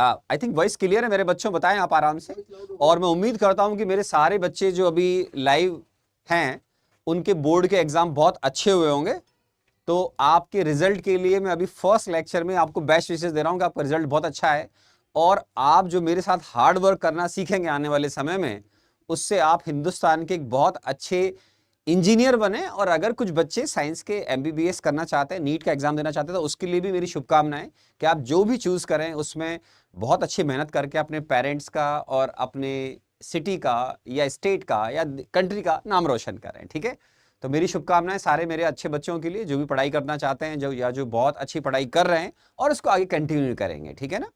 I think voice clear है मेरे बच्चों, बताएं आप आराम से। और मैं उम्मीद करता हूं कि मेरे सारे बच्चे जो अभी लाइव हैं उनके बोर्ड के एग्जाम बहुत अच्छे हुए होंगे। तो आपके रिजल्ट के लिए मैं अभी फर्स्ट लेक्चर में आपको बेस्ट विशेस दे रहा हूं कि आपका रिजल्ट बहुत अच्छा है, और आप जो मेरे साथ हार्ड वर्क करना सीखेंगे आने वाले समय में, उससे आप हिंदुस्तान के एक बहुत अच्छे इंजीनियर बने। और अगर कुछ बच्चे साइंस के एमबीबीएस करना चाहते हैं, नीट का एग्जाम देना चाहते हैं, तो उसके लिए भी मेरी शुभकामनाएं कि आप जो भी चूज करें उसमें बहुत अच्छी मेहनत करके अपने पेरेंट्स का और अपने सिटी का या स्टेट का या कंट्री का नाम रोशन करें। ठीक है, तो मेरी शुभकामनाएं सारे मेरे अच्छे बच्चों के लिए जो भी पढ़ाई करना चाहते हैं, जो बहुत अच्छी पढ़ाई कर रहे हैं और उसको आगे कंटिन्यू करेंगे। ठीक है ना,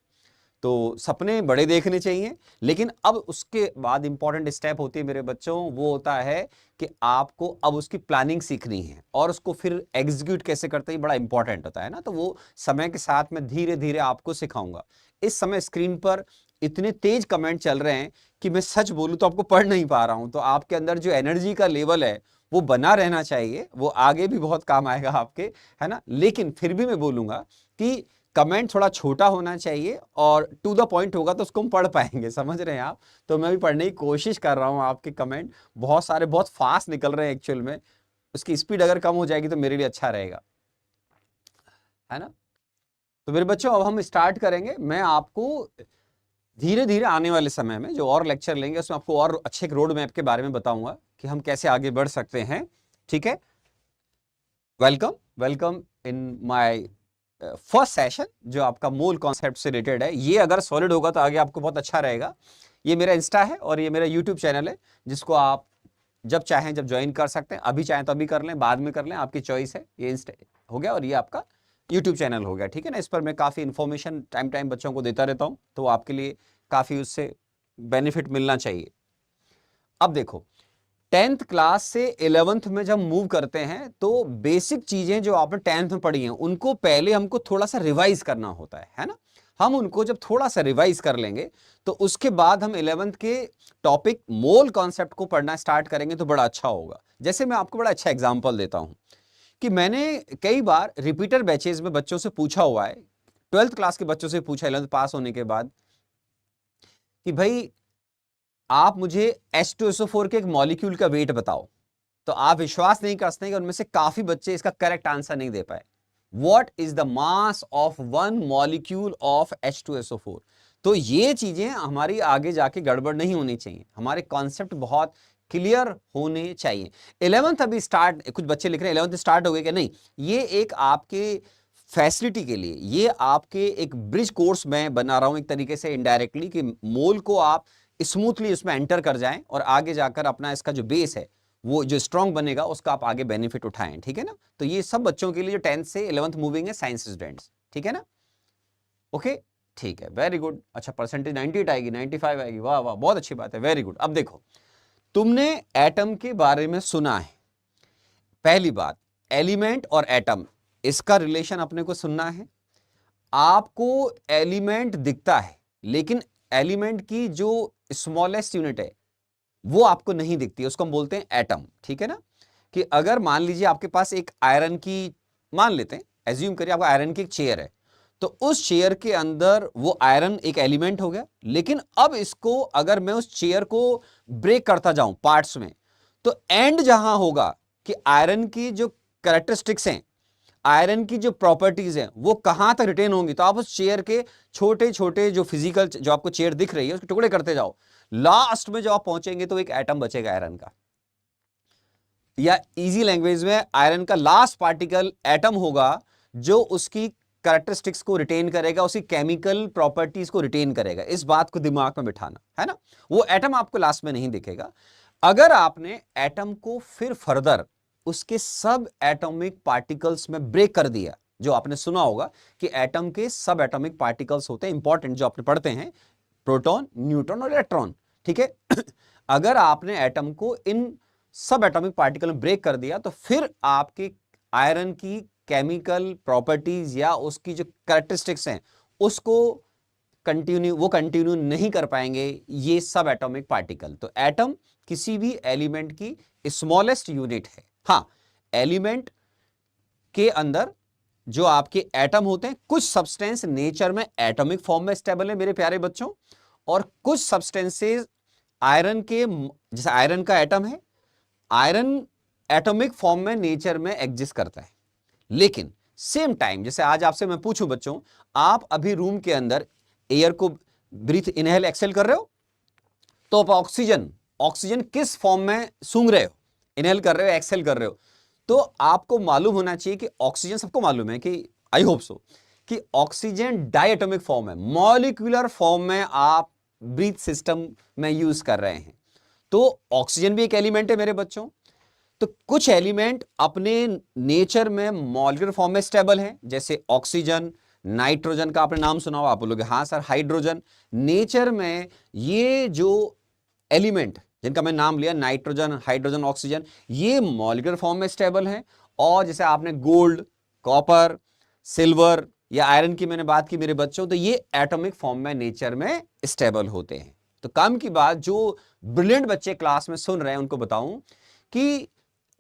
तो सपने बड़े देखने चाहिए, लेकिन अब उसके बाद इंपॉर्टेंट स्टेप होती है मेरे बच्चों, वो होता है कि आपको अब उसकी प्लानिंग सीखनी है और उसको फिर एग्जीक्यूट कैसे करते हैं, बड़ा इंपॉर्टेंट होता है ना। तो वो समय के साथ मैं धीरे धीरे आपको सिखाऊंगा। इस समय स्क्रीन पर इतने तेज कमेंट चल रहे हैं कि मैं सच बोलूं तो आपको पढ़ नहीं पा रहा हूं। तो आपके अंदर जो एनर्जी का लेवल है वो बना रहना चाहिए, वो आगे भी बहुत काम आएगा आपके, है ना। लेकिन फिर भी मैं बोलूंगा कि कमेंट थोड़ा छोटा होना चाहिए और टू द पॉइंट होगा तो उसको हम पढ़ पाएंगे, समझ रहे हैं आप। तो मैं भी पढ़ने की कोशिश कर रहा हूं। आपके कमेंट बहुत सारे बहुत फास्ट निकल रहे हैं एक्चुअल में, उसकी स्पीड अगर कम हो जाएगी तो मेरे लिए अच्छा रहेगा, है ना। तो मेरे बच्चों अब हम स्टार्ट करेंगे। मैं आपको धीरे धीरे आने वाले समय में जो और लेक्चर लेंगे उसमें आपको और अच्छे एक रोड मैप के बारे में बताऊंगा कि हम कैसे आगे बढ़ सकते हैं। ठीक है, welcome welcome in my first session जो आपका मूल कॉन्सेप्ट से रिलेटेड है। ये अगर सॉलिड होगा तो आगे आपको बहुत अच्छा रहेगा। ये मेरा इंस्टा है और ये मेरा यूट्यूब चैनल है, जिसको आप जब चाहें जब ज्वाइन कर सकते हैं। अभी चाहें तो अभी कर लें, बाद में कर लें, आपकी चॉइस है। ये इंस्टा हो गया और ये आपका यूट्यूब चैनल हो गया। ठीक है ना, इस पर मैं काफ़ी इन्फॉर्मेशन टाइम टाइम बच्चों को देता रहता हूँ, तो आपके लिए काफ़ी उससे बेनिफिट मिलना चाहिए। अब देखो, 10th क्लास से 11th में जब मूव करते हैं तो बेसिक चीजें जो आपने 10th में पढ़ी हैं उनको पहले हमको थोड़ा सा रिवाइज करना होता है ना। हम उनको जब थोड़ा सा रिवाइज कर लेंगे तो उसके बाद हम 11th के टॉपिक मोल कॉन्सेप्ट को पढ़ना स्टार्ट करेंगे तो बड़ा अच्छा होगा। जैसे मैं आपको बड़ा अच्छा एग्जांपल देता हूं कि मैंने कई बार रिपीटर बैचेज में बच्चों से पूछा हुआ है, 12th क्लास के बच्चों से पूछा 11th पास होने के बाद कि भाई आप मुझे H2SO4 के एक मॉलिक्यूल का वेट बताओ। तो आप विश्वास नहीं कर सकते कि उनमें से काफी बच्चे इसका करेक्ट आंसर नहीं दे पाए। What is the mass of one molecule of H2SO4? तो ये चीजें हमारी आगे जाके गड़बड़ नहीं होनी चाहिए, हमारे कॉन्सेप्ट बहुत क्लियर होने चाहिए। 11th अभी स्टार्ट, कुछ बच्चे लिख रहे हैं 11th स्टार्ट हो गए क्या? नहीं, ये एक आपके फैसिलिटी के लिए, ये आपके एक ब्रिज कोर्स मैं बना रहा हूं एक तरीके से इनडायरेक्टली, कि मोल को आप स्मूथली उसमें एंटर कर जाएं और आगे जाकर अपना इसका जो बेस है वो जो स्ट्रांग बनेगा उसका आप आगे बेनिफिट उठाएं। ठीक है ना, तो ये सब बच्चों के लिए जो 10th से 11th मूविंग है साइंस स्टूडेंट्स। ठीक है ना, ओके ठीक है, वेरी गुड। अच्छा, परसेंटेज 98 आएगी, 95 आएगी, वाह वाह, बहुत अच्छी बात है, वेरी गुड। अब देखो, तुमने एटम के बारे में सुना है। पहली बात, एलिमेंट और एटम, इसका रिलेशन अपने को सुनना है। आपको एलिमेंट दिखता है लेकिन एलिमेंट की जो स्मॉलेस्ट यूनिट है वो आपको नहीं दिखती, उसको हम बोलते हैं एटम। ठीक है ना, कि अगर मान लीजिए आपके पास एक आयरन की, मान लेते हैं, एज्यूम करिए आपका आयरन की एक चेयर है, तो उस चेयर के अंदर वो आयरन एक एलिमेंट हो गया। लेकिन अब इसको अगर मैं उस चेयर को ब्रेक करता जाऊं पार्ट्स में, तो एंड जहां होगा कि आयरन की जो कैरेक्टरिस्टिक्स हैं, आयरन की जो प्रॉपर्टीज हैं, वो कहां तक रिटेन होंगी। तो आप उस चेयर के छोटे छोटे जो फिजिकल जो आपको चेयर दिख रही है उसके टुकड़े करते जाओ, लास्ट में जब आप पहुंचेंगे तो एक एटम बचेगा आयरन का, या इजी लैंग्वेज में आयरन का लास्ट पार्टिकल एटम होगा जो उसकी कैरेक्टरिस्टिक्स को रिटेन करेगा, उसकी केमिकल प्रॉपर्टीज को रिटेन करेगा। इस बात को दिमाग में बिठाना है ना, वो एटम आपको लास्ट में नहीं दिखेगा। अगर आपने एटम को फिर फर्दर उसके सब एटॉमिक पार्टिकल्स में ब्रेक कर दिया, जो आपने सुना होगा कि एटम के सब एटॉमिक पार्टिकल्स होते हैं इंपॉर्टेंट, जो आपने पढ़ते हैं, प्रोटॉन, न्यूट्रॉन और इलेक्ट्रॉन। ठीक है अगर आपने एटम को इन सब एटॉमिक पार्टिकल में ब्रेक कर दिया तो फिर आपके आयरन की केमिकल प्रॉपर्टीज या उसकी जो कैरेक्टरिस्टिक्स हैं उसको कंटिन्यू नहीं कर पाएंगे ये सब एटॉमिक पार्टिकल। तो एटम किसी भी एलिमेंट की स्मॉलेस्ट यूनिट है। हाँ, एलिमेंट के अंदर जो आपके एटम होते हैं, कुछ सब्सटेंस नेचर में एटॉमिक फॉर्म में स्टेबल है मेरे प्यारे बच्चों, और कुछ सब्सटेंसेस आयरन के, जैसे आयरन का एटम है, आयरन एटॉमिक फॉर्म में नेचर में एग्जिस्ट करता है। लेकिन सेम टाइम, जैसे आज आपसे मैं पूछूं बच्चों, आप अभी रूम के अंदर एयर को ब्रीथ इनहेल एक्सेल कर रहे हो, तो आप ऑक्सीजन किस फॉर्म में सूंघ रहे हो, इनहेल कर रहे हो, एक्सेल कर रहे हो, तो आपको मालूम होना चाहिए कि ऑक्सीजन, सबको मालूम है कि, आई होप सो, कि ऑक्सीजन डायटोमिक फॉर्म है, मॉलिक्यूलर फॉर्म में आप ब्रीथ सिस्टम में यूज कर रहे हैं। तो ऑक्सीजन भी एक एलिमेंट है मेरे बच्चों। तो कुछ एलिमेंट अपने नेचर में मॉलिक्यूलर फॉर्म में स्टेबल हैं, जैसे ऑक्सीजन, नाइट्रोजन का आपने नाम सुना हो, आप बोलोगे हाँ सर, हाइड्रोजन। नेचर में ये जो एलिमेंट जिनका मैं नाम लिया, नाइट्रोजन, हाइड्रोजन, ऑक्सीजन, ये मॉलिक्यूलर फॉर्म में स्टेबल हैं। और जैसे आपने गोल्ड, कॉपर, सिल्वर या आयरन की मैंने बात की मेरे बच्चों, तो ये एटॉमिक फॉर्म में नेचर में स्टेबल होते हैं। तो काम की बात, जो ब्रिलियंट बच्चे क्लास में सुन रहे हैं उनको बताऊं कि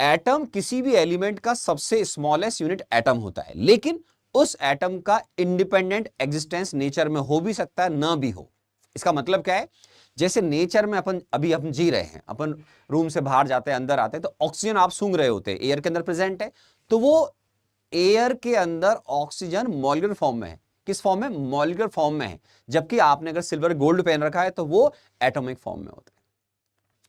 एटम किसी भी एलिमेंट का सबसे स्मॉलेस्ट यूनिट एटम होता है, लेकिन उस एटम का इंडिपेंडेंट एग्जिस्टेंस नेचर में हो भी सकता है, ना भी हो। इसका मतलब क्या है, जैसे नेचर में अपन जी रहे हैं, अपन रूम से बाहर जाते हैं, अंदर आते हैं, तो ऑक्सीजन आप सूंघ रहे होते हैं, एयर के अंदर प्रेजेंट है, तो वो एयर के अंदर ऑक्सीजन मॉलिक्यूलर फॉर्म में है। किस फॉर्म में? मॉलिक्यूलर फॉर्म में है। जबकि आपने अगर सिल्वर गोल्ड पहन रखा है तो वो एटॉमिक फॉर्म में होता है।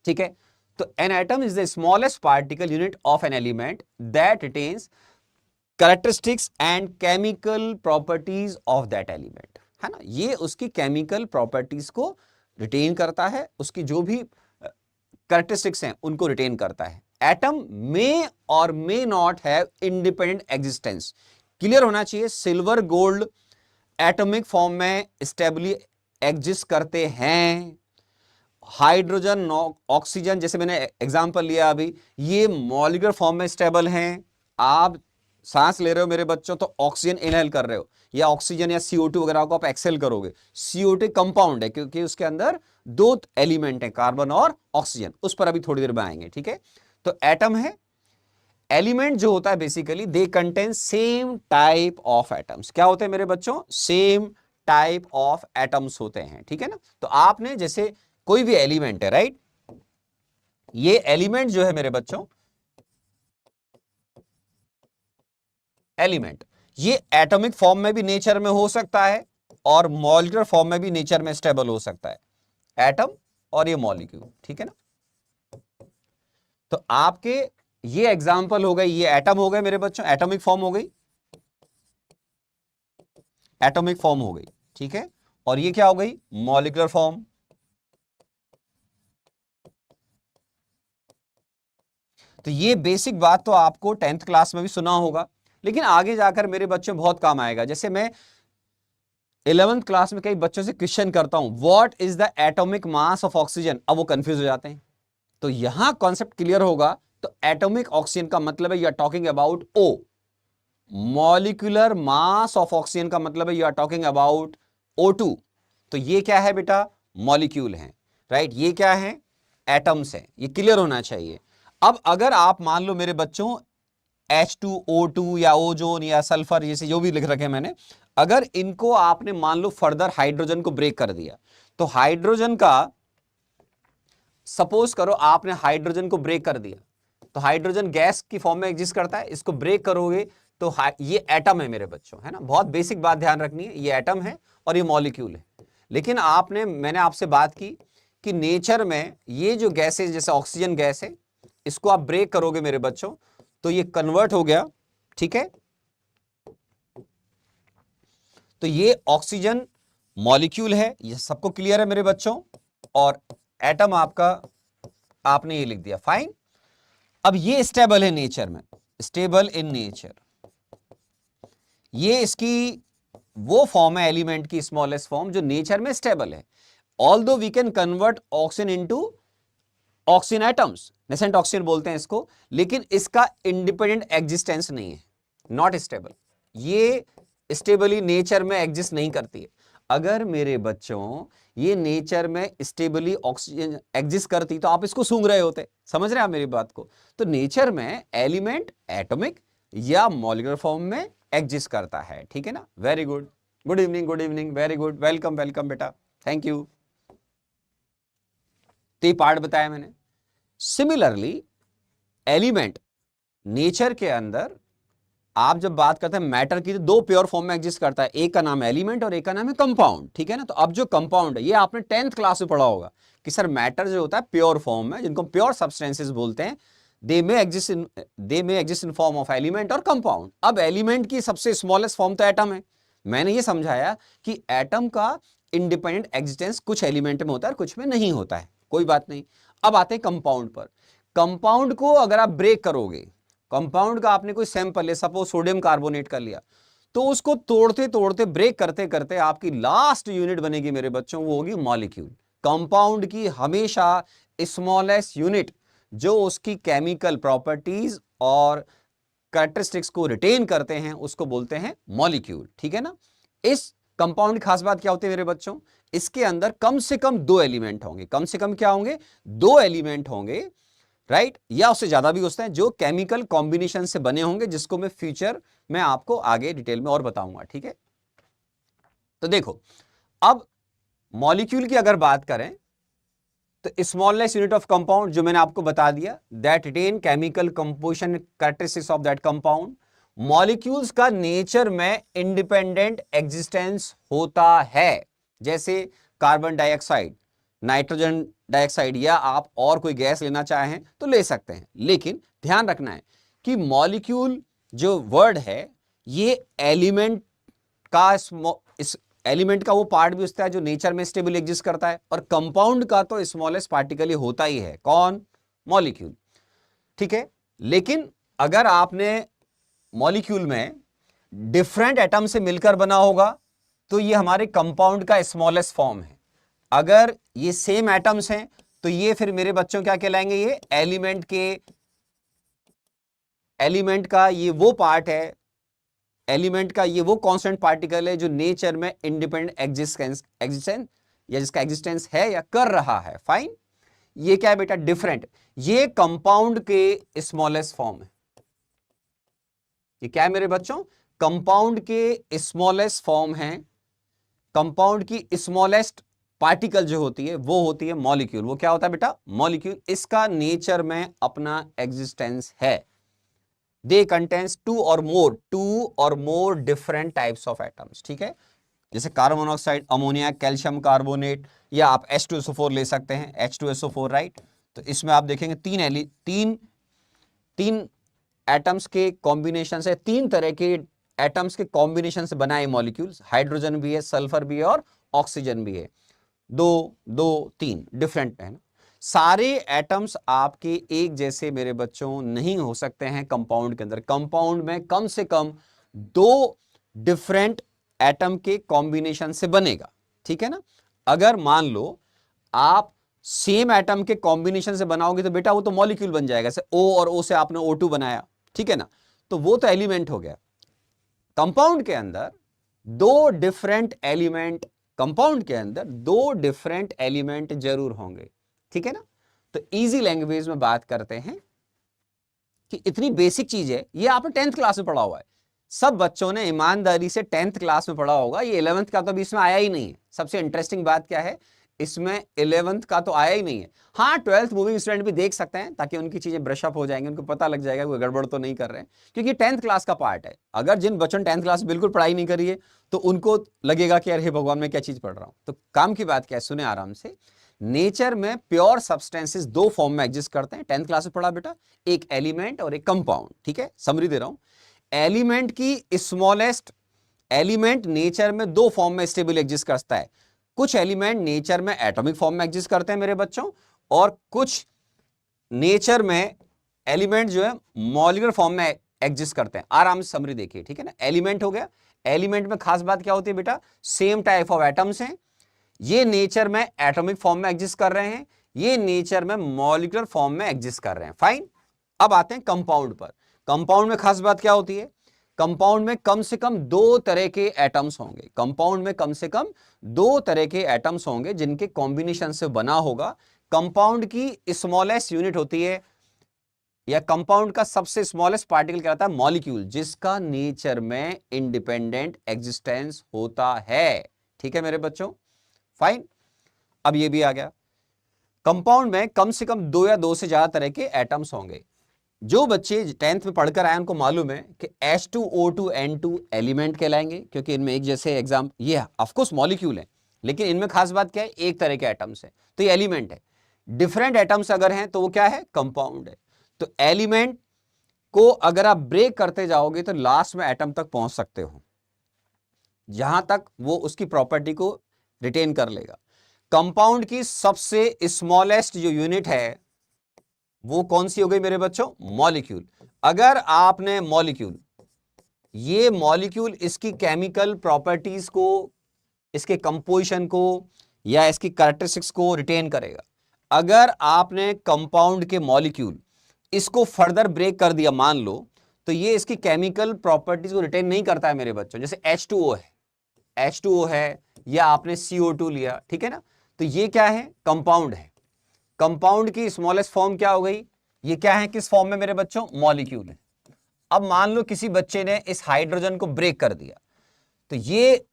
ठीक है, तो an atom is the smallest particle unit of an element that retains characteristics and chemical properties of that element, है ना। ये उसकी केमिकल प्रॉपर्टीज को रिटेन करता है, उसकी जो भी कैरेक्टरिस्टिक्स हैं उनको रिटेन करता है। एटम मे और may not have independent existence. Clear होना चाहिए, सिल्वर गोल्ड एटॉमिक फॉर्म में स्टेबली एग्जिस्ट करते हैं। हाइड्रोजन, ऑक्सीजन, जैसे मैंने एग्जांपल लिया अभी, ये मॉलिक्यूलर फॉर्म में स्टेबल हैं। आप सांस ले रहे हो मेरे बच्चों, तो ऑक्सीजन इनहेल कर रहे हो, या ऑक्सीजन या CO2 वगैरह को आप एक्सेल करोगे। CO2 कंपाउंड है क्योंकि उसके अंदर दो एलिमेंट है, कार्बन और ऑक्सीजन, उस पर अभी थोड़ी देर में आएंगे। ठीक है, तो एटम है, एलिमेंट जो होता है basically they contain same type of atoms. क्या होते हैं मेरे बच्चों? सेम टाइप ऑफ एटम्स होते हैं। ठीक है ना, तो आपने जैसे कोई भी एलिमेंट है, राइट, ये एलिमेंट जो है मेरे बच्चों, एलिमेंट ये एटॉमिक फॉर्म में भी नेचर में हो सकता है और मॉलिक्यूलर फॉर्म में भी नेचर में स्टेबल हो सकता है, एटम और ये मॉलिक्यूल। ठीक है ना, तो आपके ये एग्जांपल हो गए, ये एटम हो गए मेरे बच्चों, एटॉमिक फॉर्म हो गई, एटॉमिक फॉर्म हो गई। ठीक है, और ये क्या हो गई? Molecular form. तो ये बेसिक बात तो आपको 10th क्लास में भी सुना होगा, लेकिन आगे जाकर मेरे बच्चों बहुत काम आएगा। जैसे मैं 11th क्लास में कई बच्चों से क्वेश्चन करता हूं, what is the atomic mass of oxygen, अब वो कंफ्यूज हो जाते हैं। तो यहां कॉन्सेप्ट क्लियर होगा। तो एटॉमिक ऑक्सीजन का मतलब है you are talking about O, molecular mass of oxygen का मतलब है you are talking about O2। तो ये क्या है बेटा? मॉलिक्यूल है, राइट। ये क्या है? एटम्स है। ये क्लियर होना चाहिए। अब अगर आप मान लो मेरे बच्चों H2O2 या ओजोन या सल्फर, जैसे जो भी लिख रखे मैंने, अगर इनको आपने मान लो फर्दर हाइड्रोजन को ब्रेक कर दिया, तो हाइड्रोजन का, सपोज करो आपने हाइड्रोजन को ब्रेक कर दिया, तो हाइड्रोजन गैस की फॉर्म में एग्जिस्ट करता है, इसको ब्रेक करोगे तो ये एटम है मेरे बच्चों, है ना। बहुत बेसिक बात ध्यान रखनी है, ये एटम है और ये मॉलिक्यूल है। लेकिन मैंने आपसे बात की कि नेचर में ये जो गैसेज, जैसे ऑक्सीजन गैस है, इसको आप ब्रेक करोगे मेरे बच्चों तो ये कन्वर्ट हो गया। ठीक है, तो ये ऑक्सीजन मॉलिक्यूल है, ये सबको क्लियर है मेरे बच्चों, और एटम आपका आपने ये लिख दिया, फाइन। अब ये स्टेबल है नेचर में, स्टेबल इन नेचर, ये इसकी वो फॉर्म है एलिमेंट की, स्मॉलेस्ट फॉर्म, जो नेचर में स्टेबल है। Although we can convert oxygen into oxygen atoms, nascent oxygen बोलते हैं इसको, लेकिन इसका इंडिपेंडेंट एग्जिस्टेंस नहीं है, नॉट स्टेबल। ये स्टेबली नेचर में एग्जिस्ट नहीं करती है। अगर मेरे बच्चों ये नेचर में स्टेबली ऑक्सीजन एग्जिस्ट करती तो आप इसको सूंघ रहे होते। समझ रहे हैं आप मेरी बात को? तो नेचर में एलिमेंट एटॉमिक या मॉलिक्यूलर फॉर्म में एग्जिस्ट करता है, ठीक है ना। Very good, good evening, good evening, very good, welcome welcome बेटा, थैंक यू। तो ये पार्ट बताया मैंने। सिमिलरली एलिमेंट नेचर के अंदर आप जब बात करते हैं मैटर की, तो दो प्योर फॉर्म में एग्जिस्ट करता है, एक का नाम है एलिमेंट और एक का नाम है कंपाउंड, ठीक है ना। तो अब जो कंपाउंड है ये आपने 10th क्लास में पढ़ा होगा कि सर मैटर जो होता है प्योर फॉर्म में, जिनको प्योर सब्सटेंसेस बोलते हैं, they may exist in form of element और कंपाउंड। अब एलिमेंट की सबसे स्मॉलेस्ट फॉर्म तो एटम है। मैंने ये समझाया कि एटम का इंडिपेंडेंट एग्जिस्टेंस कुछ एलिमेंट में होता है, कुछ में नहीं होता है, कोई बात नहीं। अब आते हैं कंपाउंड पर। कंपाउंड को अगर आप ब्रेक करोगे, कंपाउंड का आपने कोई सैंपल ले, सपोज सोडियम कार्बोनेट का लिया, तो उसको तोड़ते तोड़ते ब्रेक करते करते आपकी लास्ट यूनिट बनेगी मेरे बच्चों, वो होगी मॉलिक्यूल। कंपाउंड की हमेशा स्मॉलेस्ट यूनिट जो उसकी केमिकल प्रॉपर्टीज और कैरेक्टरिस्टिक्स को रिटेन करते हैं उसको बोलते हैं मॉलिक्यूल, ठीक है ना। इस कंपाउंड की खास बात क्या होती है मेरे बच्चों, इसके अंदर कम से कम दो एलिमेंट होंगे, कम से कम क्या होंगे, दो एलिमेंट होंगे, राइट, या उससे ज्यादा भी होते हैं, जो केमिकल कॉम्बिनेशन से बने होंगे, जिसको मैं फ्यूचर में आपको आगे डिटेल में और बताऊंगा, ठीक है। तो देखो, अब मॉलिक्यूल की अगर बात करें तो स्मॉलेस्ट यूनिट ऑफ कंपाउंड जो मैंने आपको बता दिया, that retain chemical composition characteristics of that compound. Molecules का नेचर में इंडिपेंडेंट एग्जिस्टेंस होता है, जैसे कार्बन डाइऑक्साइड, नाइट्रोजन डाइऑक्साइड, या आप और कोई गैस लेना चाहें तो ले सकते हैं। लेकिन ध्यान रखना है कि मॉलिक्यूल जो वर्ड है ये एलिमेंट का इस एलिमेंट का वो पार्ट भी होता है जो नेचर में स्टेबल एग्जिस्ट करता है, और कंपाउंड का तो स्मॉलेस्ट पार्टिकल ही होता ही है, कौन, मॉलिक्यूल, ठीक है। लेकिन अगर आपने मॉलिक्यूल में डिफरेंट एटम से मिलकर बना होगा तो ये हमारे कंपाउंड का स्मॉलेस्ट फॉर्म है। अगर ये सेम एटम्स हैं तो ये फिर मेरे बच्चों क्या कहलाएंगे, ये एलिमेंट का ये वो पार्ट है, एलिमेंट का ये वो कांस्टेंट पार्टिकल है जो नेचर में इंडिपेंडेंट एग्जिस्टेंस या जिसका एग्जिस्टेंस है या कर रहा है, फाइन। ये क्या है बेटा, डिफरेंट, ये कंपाउंड के स्मॉलेस्ट फॉर्म है। ये क्या है मेरे बच्चों, कंपाउंड के स्मॉलेस्ट फॉर्म है। कंपाउंड की स्मॉलेस्ट पार्टिकल जो होती है वो होती है मॉलिक्यूल। वो क्या होता है बेटा, मॉलिक्यूल। इसका नेचर में अपना एग्जिस्टेंस है। दे कंटेन्स टू और more different types of atoms, ठीक है। जैसे carbon monoxide, ammonia, calcium carbonate, या आप H2SO4 ले सकते हैं, H2SO4, राइट। तो इसमें आप देखेंगे तीन एटम्स के कॉम्बिनेशन से, तीन तरह के एटम्स के कॉम्बिनेशन से बना है मॉलिक्यूल्स। हाइड्रोजन भी है, सल्फर भी है और ऑक्सीजन भी है। दो तीन डिफरेंट है ना। सारे एटम्स आपके एक जैसे मेरे बच्चों नहीं हो सकते हैं कंपाउंड के अंदर। कंपाउंड में कम से कम दो डिफरेंट एटम के कॉम्बिनेशन से बनेगा, ठीक है ना। अगर मान लो आप सेम एटम के कॉम्बिनेशन से बनाओगे तो बेटा वो तो मॉलिक्यूल बन जाएगा। जैसे O और O से आपने O2 बनाया, ठीक है ना, तो वो तो एलिमेंट हो गया। कंपाउंड के अंदर दो डिफरेंट एलिमेंट जरूर होंगे, ठीक है ना। तो इजी लैंग्वेज में बात करते हैं कि इतनी बेसिक चीज है, ये आपने 10th क्लास में पढ़ा हुआ है। सब बच्चों ने ईमानदारी से 10th क्लास में पढ़ा होगा। ये 11th का तो अभी इसमें आया ही नहीं है। सबसे इंटरेस्टिंग बात क्या है, इसमें 11th का तो आया ही नहीं है। हाँ, 12th मूविंग स्टूडेंट भी देख सकते हैं ताकि उनकी चीजें ब्रश अप हो जाएंगे, उनको पता लग जाएगा कोई गड़बड़ तो नहीं कर रहे हैं, क्योंकि 10th क्लास का पार्ट है। अगर जिन बच्चों ने 10th क्लास बिल्कुल पढ़ाई नहीं करी है तो उनको लगेगा कि अरे भगवान मैं क्या चीज पढ़ रहा हूं। तो काम की बात क्या है, सुने आराम से। नेचर में प्योर सब्सटेंसेस दो फॉर्म में एग्जिस्ट करते हैं। 10th क्लास में पढ़ा बेटा, एक एलिमेंट और एक कंपाउंड, ठीक है। समरी दे रहा हूं। एलिमेंट की स्मॉलेस्ट एलिमेंट नेचर में दो फॉर्म में स्टेबल एग्जिस्ट करता है। कुछ एलिमेंट नेचर में एटॉमिक फॉर्म में एग्जिस्ट करते हैं मेरे बच्चों, और कुछ नेचर में एलिमेंट जो है मॉलिक्यूलर फॉर्म में एग्जिस्ट करते हैं। आराम से समरी देखिए, ठीक है ना। एलिमेंट हो गया, एलिमेंट में खास बात क्या होती है बेटा, सेम टाइप ऑफ एटम्स हैं। ये नेचर में एटॉमिक फॉर्म में एग्जिस्ट कर रहे हैं, ये नेचर में मॉलिक्यूलर फॉर्म में एग्जिस्ट कर रहे हैं, फाइन। अब आते हैं कंपाउंड पर। कंपाउंड में खास बात क्या होती है, कंपाउंड में कम से कम दो तरह के एटम्स होंगे। कंपाउंड में कम से कम दो तरह के एटम्स होंगे जिनके कॉम्बिनेशन से बना होगा। कंपाउंड की स्मॉलेस्ट यूनिट होती है या कंपाउंड का सबसे स्मॉलेस्ट पार्टिकल कहलाता है मॉलिक्यूल, जिसका नेचर में इंडिपेंडेंट एग्जिस्टेंस होता है। ठीक है मेरे बच्चों, फाइन। अब ये भी आ गया, कंपाउंड में कम से कम 2 या 2 से ज्यादा तरह के एटम्स होंगे। जो बच्चे 10th में पढ़कर आए उनको मालूम है कि H2O2N2 एलिमेंट कहलाएंगे, क्योंकि इनमें एक जैसे एग्जाम, ये ऑफकोर्स मॉलिक्यूल है, लेकिन इनमें खास बात क्या है, एक तरह के एटम्स है, तो ये एलिमेंट है। डिफरेंट एटम्स अगर हैं तो वो क्या है, कंपाउंड है। तो एलिमेंट को अगर आप ब्रेक करते जाओगे तो लास्ट में एटम तक पहुंच सकते हो, जहां तक वो उसकी प्रॉपर्टी को रिटेन कर लेगा। कंपाउंड की सबसे स्मॉलेस्ट जो यूनिट है वो कौन सी हो गई मेरे बच्चों, मॉलिक्यूल। अगर आपने मॉलिक्यूल, ये मॉलिक्यूल इसकी केमिकल प्रॉपर्टीज को, इसके कंपोजिशन को या इसकी कैरेक्टरिस्टिक्स को रिटेन करेगा। अगर आपने कंपाउंड के मॉलिक्यूल इसको फर्दर ब्रेक कर दिया मान लो, तो ये इसकी केमिकल प्रॉपर्टीज को रिटेन नहीं करता है मेरे बच्चों। जैसे H2O है, H2O है, या आपने CO2 लिया, ठीक है ना, तो ये क्या है, कंपाउंड है। कंपाउंड की स्मॉलेस्ट फॉर्म क्या हो गई, ये क्या है, किस फॉर्म में मेरे बच्चों, मॉलिक्यूल है। अब मान लो किसी बच्चे ने इस हाइड्रोजन को ब्रेक कर दिया, तो ये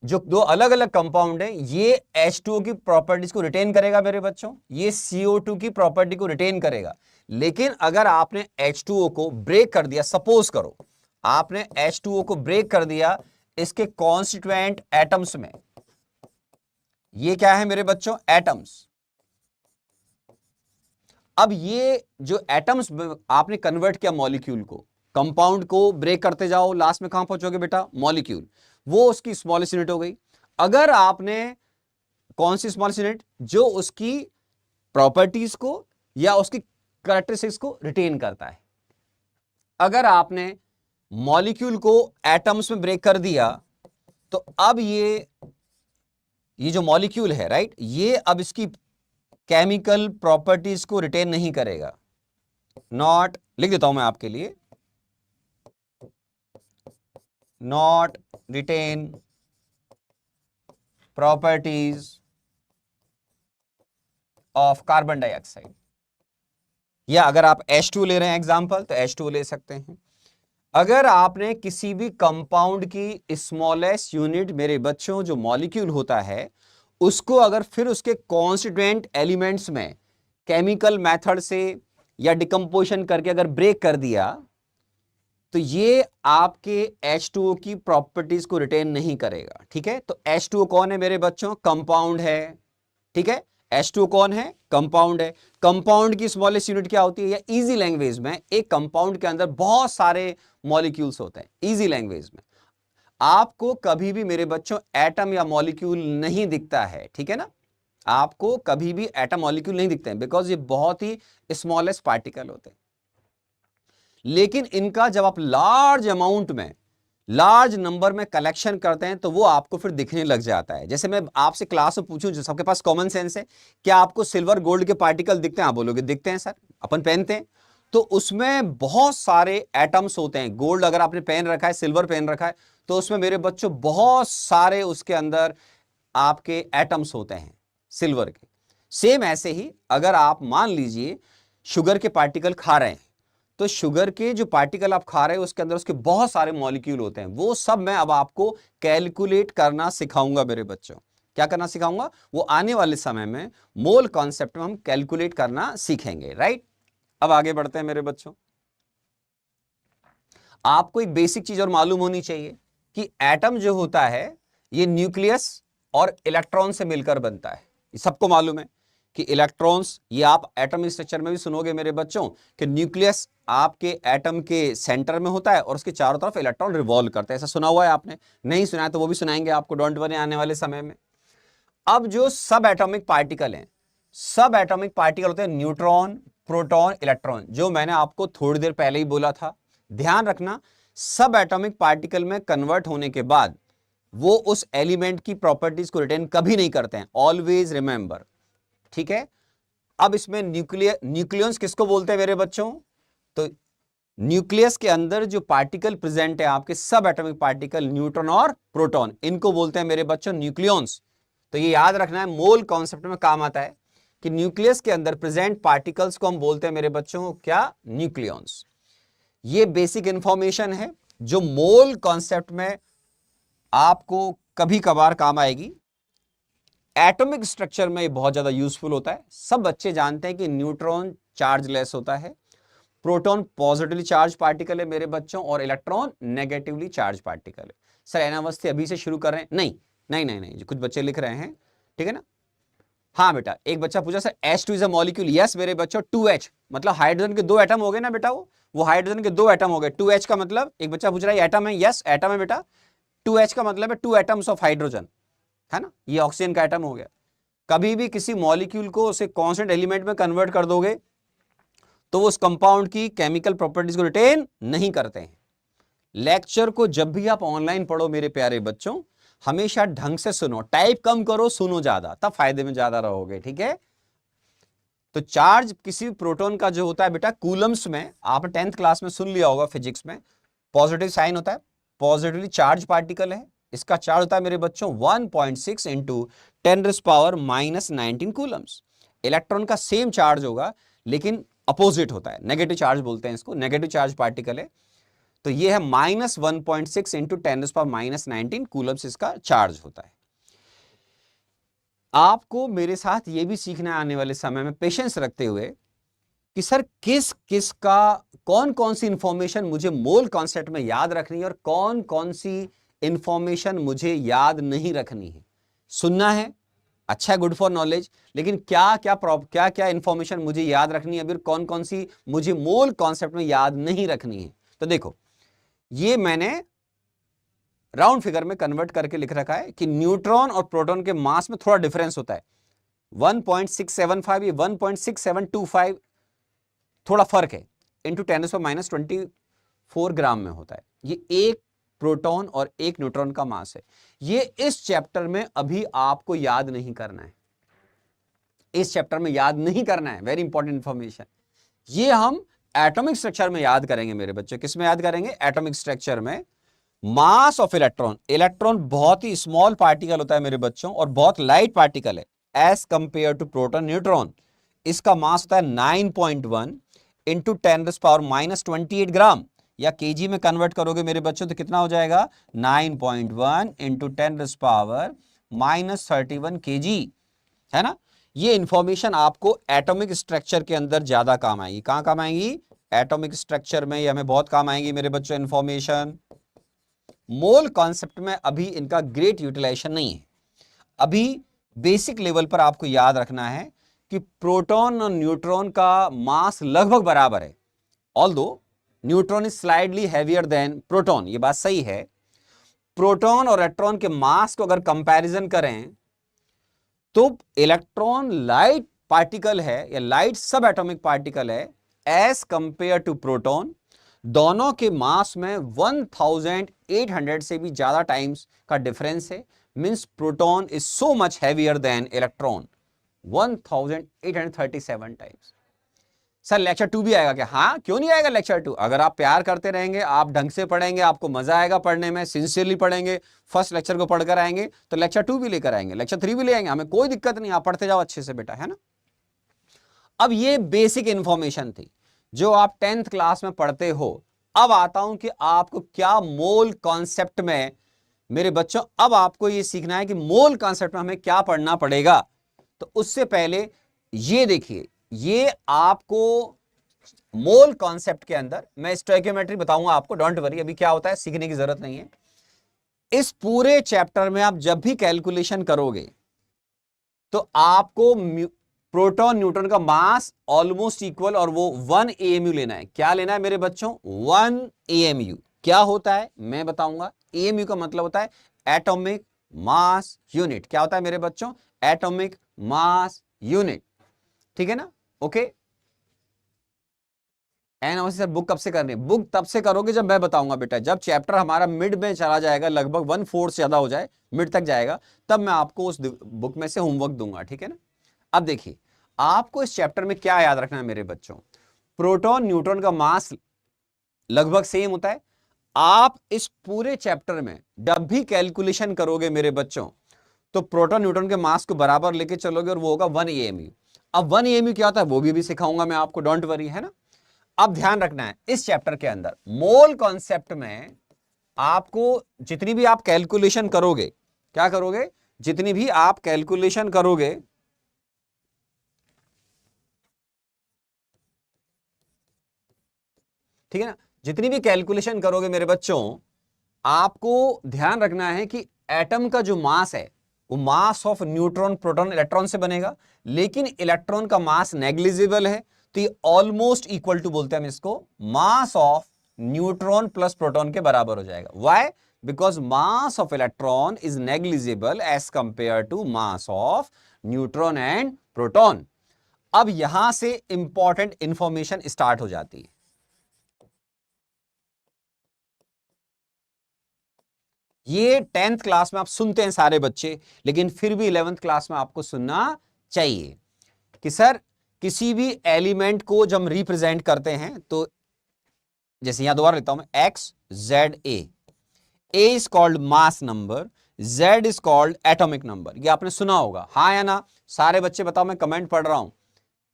जो 2 अलग अलग कंपाउंड है, ये H2O की प्रॉपर्टीज को रिटेन करेगा मेरे बच्चों, ये CO2 की प्रॉपर्टी को रिटेन करेगा। लेकिन अगर आपने H2O को ब्रेक कर दिया, सपोज करो आपने H2O को ब्रेक कर दिया इसके कॉन्स्टिट्यूएंट एटम्स में, ये क्या है मेरे बच्चों, एटम्स। अब ये जो एटम्स आपने कन्वर्ट किया मॉलिक्यूल को, कंपाउंड को ब्रेक करते जाओ, लास्ट में कहां पहुंचोगे बेटा, मॉलिक्यूल, वो उसकी स्मॉलेस्ट यूनिट हो गई। अगर आपने कौन सी स्मॉलेस्ट यूनिट, जो उसकी प्रॉपर्टीज को या उसकी कैरेक्टरिस्टिक्स को रिटेन करता है। अगर आपने मॉलिक्यूल को एटम्स में ब्रेक कर दिया, तो अब ये जो मॉलिक्यूल है, राइट, ये अब इसकी केमिकल प्रॉपर्टीज को रिटेन नहीं करेगा। नॉट, लिख देता हूं मैं आपके लिए, not retain properties of carbon dioxide. या अगर आप H2 ले रहे हैं एग्जांपल, तो H2 ले सकते हैं। अगर आपने किसी भी कंपाउंड की स्मॉलेस्ट यूनिट मेरे बच्चों, जो मॉलिक्यूल होता है, उसको अगर फिर उसके कॉन्स्टिट्यूएंट एलिमेंट्स में केमिकल मेथड से या डिकम्पोजिशन करके अगर ब्रेक कर दिया, तो ये आपके H2O की प्रॉपर्टीज को रिटेन नहीं करेगा। ठीक है, तो H2O कौन है मेरे बच्चों, कंपाउंड है। ठीक है, H2O कौन है, कंपाउंड है। कंपाउंड की स्मॉलेस्ट यूनिट क्या होती है, या इजी लैंग्वेज में, एक कंपाउंड के अंदर बहुत सारे मॉलिक्यूल्स होते हैं। इजी लैंग्वेज में आपको कभी भी मेरे बच्चों एटम या मॉलिक्यूल नहीं दिखता है, ठीक है ना, आपको कभी भी एटम मॉलिक्यूल नहीं दिखते हैं, बिकॉज ये बहुत ही स्मॉलेस्ट पार्टिकल होते हैं। लेकिन इनका जब आप लार्ज अमाउंट में, लार्ज नंबर में कलेक्शन करते हैं, तो वो आपको फिर दिखने लग जाता है। जैसे मैं आपसे क्लास में पूछूं, जो सबके पास कॉमन सेंस है, क्या आपको सिल्वर गोल्ड के पार्टिकल दिखते हैं, आप बोलोगे दिखते हैं सर, अपन पहनते हैं, तो उसमें बहुत सारे एटम्स होते हैं। गोल्ड अगर आपने पहन रखा है, सिल्वर पहन रखा है, तो उसमें मेरे बच्चों बहुत सारे उसके अंदर आपके एटम्स होते हैं सिल्वर के। सेम ऐसे ही अगर आप मान लीजिए शुगर के पार्टिकल खा रहे हैं, तो शुगर के जो पार्टिकल आप खा रहे हैं उसके अंदर उसके बहुत सारे मॉलिक्यूल होते हैं। वो सब मैं अब आपको कैलकुलेट करना सिखाऊंगा मेरे बच्चों। क्या करना सिखाऊंगा, वो आने वाले समय में मोल कॉन्सेप्ट में हम कैलकुलेट करना सीखेंगे, राइट। अब आगे बढ़ते हैं मेरे बच्चों। आपको एक बेसिक चीज और मालूम होनी चाहिए कि एटम जो होता है ये न्यूक्लियस और इलेक्ट्रॉन से मिलकर बनता है। ये सबको मालूम है कि इलेक्ट्रॉन्स, ये आप एटम स्ट्रक्चर में भी सुनोगे मेरे बच्चों कि न्यूक्लियस आपके एटम के सेंटर में होता है और उसके चारों तरफ इलेक्ट्रॉन रिवॉल्व करते हैं। ऐसा सुना हुआ है आपने, नहीं सुना है तो वो भी सुनाएंगे आपको, डोंट वरी, आने वाले समय में। अब जो सब एटॉमिक पार्टिकल हैं, सब एटॉमिक पार्टिकल होते हैं न्यूट्रॉन, प्रोटॉन, इलेक्ट्रॉन, जो मैंने आपको थोड़ी देर पहले ही बोला था। ध्यान रखना, सब एटॉमिक पार्टिकल में कन्वर्ट होने के बाद वो उस एलिमेंट की प्रॉपर्टीज को रिटेन कभी नहीं करते हैं, ऑलवेज रिमेंबर। ठीक है, अब इसमें न्यूक्लियस किसको बोलते हैं मेरे बच्चों, तो न्यूक्लियस के अंदर जो पार्टिकल प्रेजेंट है आपके, सब एटॉमिक पार्टिकल, न्यूट्रॉन और प्रोटॉन, इनको बोलते हैं मेरे बच्चों न्यूक्लियॉन्स। तो ये याद रखना है, मोल कॉन्सेप्ट में काम आता है कि न्यूक्लियस के अंदर प्रेजेंट पार्टिकल्स को हम बोलते हैं मेरे बच्चों क्या, न्यूक्लियॉन्स। ये बेसिक इंफॉर्मेशन है जो मोल कॉन्सेप्ट में आपको कभी कभार काम आएगी। एटॉमिक स्ट्रक्चर में ये बहुत ज्यादा यूजफुल होता है। सब बच्चे जानते हैं कि न्यूट्रॉन चार्जलेस होता है, प्रोटॉन पॉजिटिवली चार्ज पार्टिकल है मेरे बच्चों, और इलेक्ट्रॉन नेगेटिवली चार्ज पार्टिकल है। सर एनावस्थी अभी से शुरू कर रहे हैं? नहीं नहीं नहीं नहीं, कुछ बच्चे लिख रहे हैं, ठीक है ना। हाँ बेटा, एक बच्चा पूछा sir H2 is a molecule. Yes मेरे बच्चों, 2H मतलब हाइड्रोजन के 2 एटम हो गए ना बेटा, वो हाइड्रोजन के 2 एटम हो गए। 2H का मतलब, एक बच्चा पूछ रहा है एटम है, यस एटम है बेटा। 2H का मतलब है 2 एटम्स ऑफ हाइड्रोजन, है ना, ये ऑक्सीजन का एटम हो गया। कभी भी किसी मॉलिक्यूल को उसे कांस्टेंट एलिमेंट में कन्वर्ट कर दोगे तो वो उस कंपाउंड की केमिकल प्रॉपर्टीज को रिटेन नहीं करते हैं। लेक्चर को जब भी आप ऑनलाइन पढ़ो मेरे प्यारे बच्चों, हमेशा ढंग से सुनो, टाइप कम करो, सुनो ज्यादा, तब फायदे में ज्यादा रहोगे, ठीक है। तो चार्ज किसी प्रोटॉन का जो होता है बेटा कूलम्स में, आपने 10th क्लास में सुन लिया होगा फिजिक्स में, पॉजिटिव साइन होता है, पॉजिटिवली चार्ज पार्टिकल है, इसका चार्ज होता है मेरे बच्चों 1.6 इंटू 10⁻⁻19 कूलम्स। इलेक्ट्रॉन का सेम चार्ज होगा लेकिन अपोजिट होता है, नेगेटिव चार्ज बोलते हैं इसको, नेगेटिव चार्ज पार्टिकल है। तो ये है -1.6 इंटू 10⁻⁻19 कूलम्स इसका चार्ज होता है। आपको मेरे साथ ये भी सीखना है आने वाले समय में, पेशेंस रखते हुए, कि सर किस किस का कौन कौन सी इंफॉर्मेशन मुझे मोल कॉन्सेप्ट में याद रखनी है और कौन कौन सी इंफॉर्मेशन मुझे याद नहीं रखनी है। सुनना है, अच्छा, गुड फॉर नॉलेज, लेकिन क्या क्या इंफॉर्मेशन मुझे याद रखनी है, अभी कौन कौन सी मुझे मोल कॉन्सेप्ट में याद नहीं रखनी है। तो देखो, ये मैंने राउंड फिगर में कन्वर्ट करके लिख रखा है कि न्यूट्रॉन और प्रोटॉन के मास में थोड़ा डिफरेंस होता है, 1.675 ये 1.6725 थोड़ा फर्क है, इंटू 10⁻24 ग्राम में होता है। ये एक प्रोटॉन और एक न्यूट्रॉन का मास है। ये इस चैप्टर में अभी आपको याद नहीं करना है, इस चैप्टर में याद नहीं करना है, वेरी इंपॉर्टेंट इंफॉर्मेशन। ये हम एटॉमिक स्ट्रक्चर में याद करेंगे मेरे बच्चे। किस में याद करेंगे? एटॉमिक स्ट्रक्चर में। मास ऑफ इलेक्ट्रॉन, इलेक्ट्रॉन बहुत ही स्मॉल पार्टिकल होता है मेरे बच्चों और बहुत लाइट पार्टिकल है as compared to proton neutron. इसका मास होता है 9.1 इंटू 10⁻⁻28 ग्राम, या केजी में कन्वर्ट करोगे मेरे बच्चों तो कितना हो जाएगा, 9.1 इंटू 10⁻31 केजी, है ना। ये इंफॉर्मेशन आपको एटॉमिक स्ट्रक्चर के अंदर ज्यादा काम आएगी। कहां काम आएगी? एटॉमिक स्ट्रक्चर में, ये हमें बहुत काम आएगी मेरे बच्चों इंफॉर्मेशन। मोल कॉन्सेप्ट में अभी इनका ग्रेट यूटिलाइजेशन नहीं है। अभी बेसिक लेवल पर आपको याद रखना है कि प्रोटॉन और न्यूट्रॉन का मास लगभग बराबर है, although neutron is slightly heavier than proton, ये बात सही है। प्रोटॉन और इलेक्ट्रॉन के मास को अगर कंपैरिजन करें तो इलेक्ट्रॉन लाइट पार्टिकल है या लाइट सब एटॉमिक पार्टिकल है एज कंपेयर टू प्रोटॉन। दोनों के मास में 1800 से भी ज्यादा टाइम्स का डिफरेंस है, means proton is so much heavier than electron, 1837 times. Sir lecture 2 भी आएगा क्या? हाँ, क्यों नहीं आएगा लेक्चर 2? अगर आप प्यार करते रहेंगे, आप ढंग से पढ़ेंगे, आपको मजा आएगा पढ़ने में, सिंसियरली पढ़ेंगे, फर्स्ट लेक्चर को पढ़कर आएंगे तो लेक्चर 2 भी लेकर आएंगे, लेक्चर 3 भी ले आएंगे, हमें कोई दिक्कत नहीं, आप पढ़ते जाओ अच्छे से बेटा, है ना। अब ये बेसिक इंफॉर्मेशन थी जो आप 10th क्लास में पढ़ते हो। अब आता हूं कि आपको क्या मोल कॉन्सेप्ट में मेरे बच्चों, अब आपको ये सीखना है कि मोल कॉन्सेप्ट में हमें क्या पढ़ना पड़ेगा। तो उससे पहले ये देखिए, ये आपको मोल कॉन्सेप्ट के अंदर मैं स्टोइकियोमेट्री बताऊंगा आपको, डोंट वरी, अभी क्या होता है सीखने की जरूरत नहीं है। इस पूरे चैप्टर में आप जब भी कैलकुलेशन करोगे तो आपको प्रोटॉन न्यूट्रॉन का मास ऑलमोस्ट इक्वल और वो 1 AMU लेना है। क्या लेना है मेरे बच्चों? 1 AMU। क्या होता है मैं बताऊंगा। AMU का मतलब होता है एटॉमिक मास यूनिट। क्या होता है मेरे बच्चों? एटॉमिक मास यूनिट, ठीक है ना। ओके, एनालिसिस सर बुक कब से करनी है? बुक तब से करोगे जब मैं बताऊंगा बेटा, जब चैप्टर हमारा मिड में चला जाएगा, लगभग 1/4 से ज्यादा हो जाए, मिड तक जाएगा, तब मैं आपको उस बुक में से होमवर्क दूंगा, ठीक है ना। अब देखिए, आपको इस चैप्टर में क्या याद रखना है मेरे बच्चों, प्रोटॉन न्यूट्रॉन का मास लगभग सेम होता है। आप इस पूरे चैप्टर में जब भी कैलकुलेशन करोगे मेरे बच्चों तो प्रोटॉन न्यूट्रॉन के मास को बराबर लेके चलोगे और वो होगा 1 AMU। अब 1 AMU क्या होता है वो भी सिखाऊंगा मैं आपको, डोंट वरी, है ना। अब ध्यान रखना है इस चैप्टर के अंदर मोल कॉन्सेप्ट में आपको जितनी भी आप कैलकुलेशन करोगे, क्या करोगे, जितनी भी आप कैलकुलेशन करोगे, ठीक है ना, जितनी भी कैलकुलेशन करोगे मेरे बच्चों, आपको ध्यान रखना है कि एटम का जो मास है वो मास ऑफ न्यूट्रॉन प्रोटॉन इलेक्ट्रॉन से बनेगा, लेकिन इलेक्ट्रॉन का मास नेग्लिजिबल है, तो ये ऑलमोस्ट इक्वल टू बोलते हैं हम इसको, mass of neutron plus proton के बराबर हो जाएगा। Why? Because mass of electron is negligible as compared to mass of neutron and proton. अब यहां से इंपॉर्टेंट इंफॉर्मेशन स्टार्ट हो जाती है। ये 10th क्लास में आप सुनते हैं सारे बच्चे, लेकिन फिर भी 11th क्लास में आपको सुनना चाहिए कि सर किसी भी एलिमेंट को जब हम रिप्रेजेंट करते हैं तो जैसे यहां दोबारा लेता हूं मैं, x Z A is called mass number, Z is called atomic number. ये आपने सुना होगा, हाँ या ना? सारे बच्चे बताओ, मैं कमेंट पढ़ रहा हूं।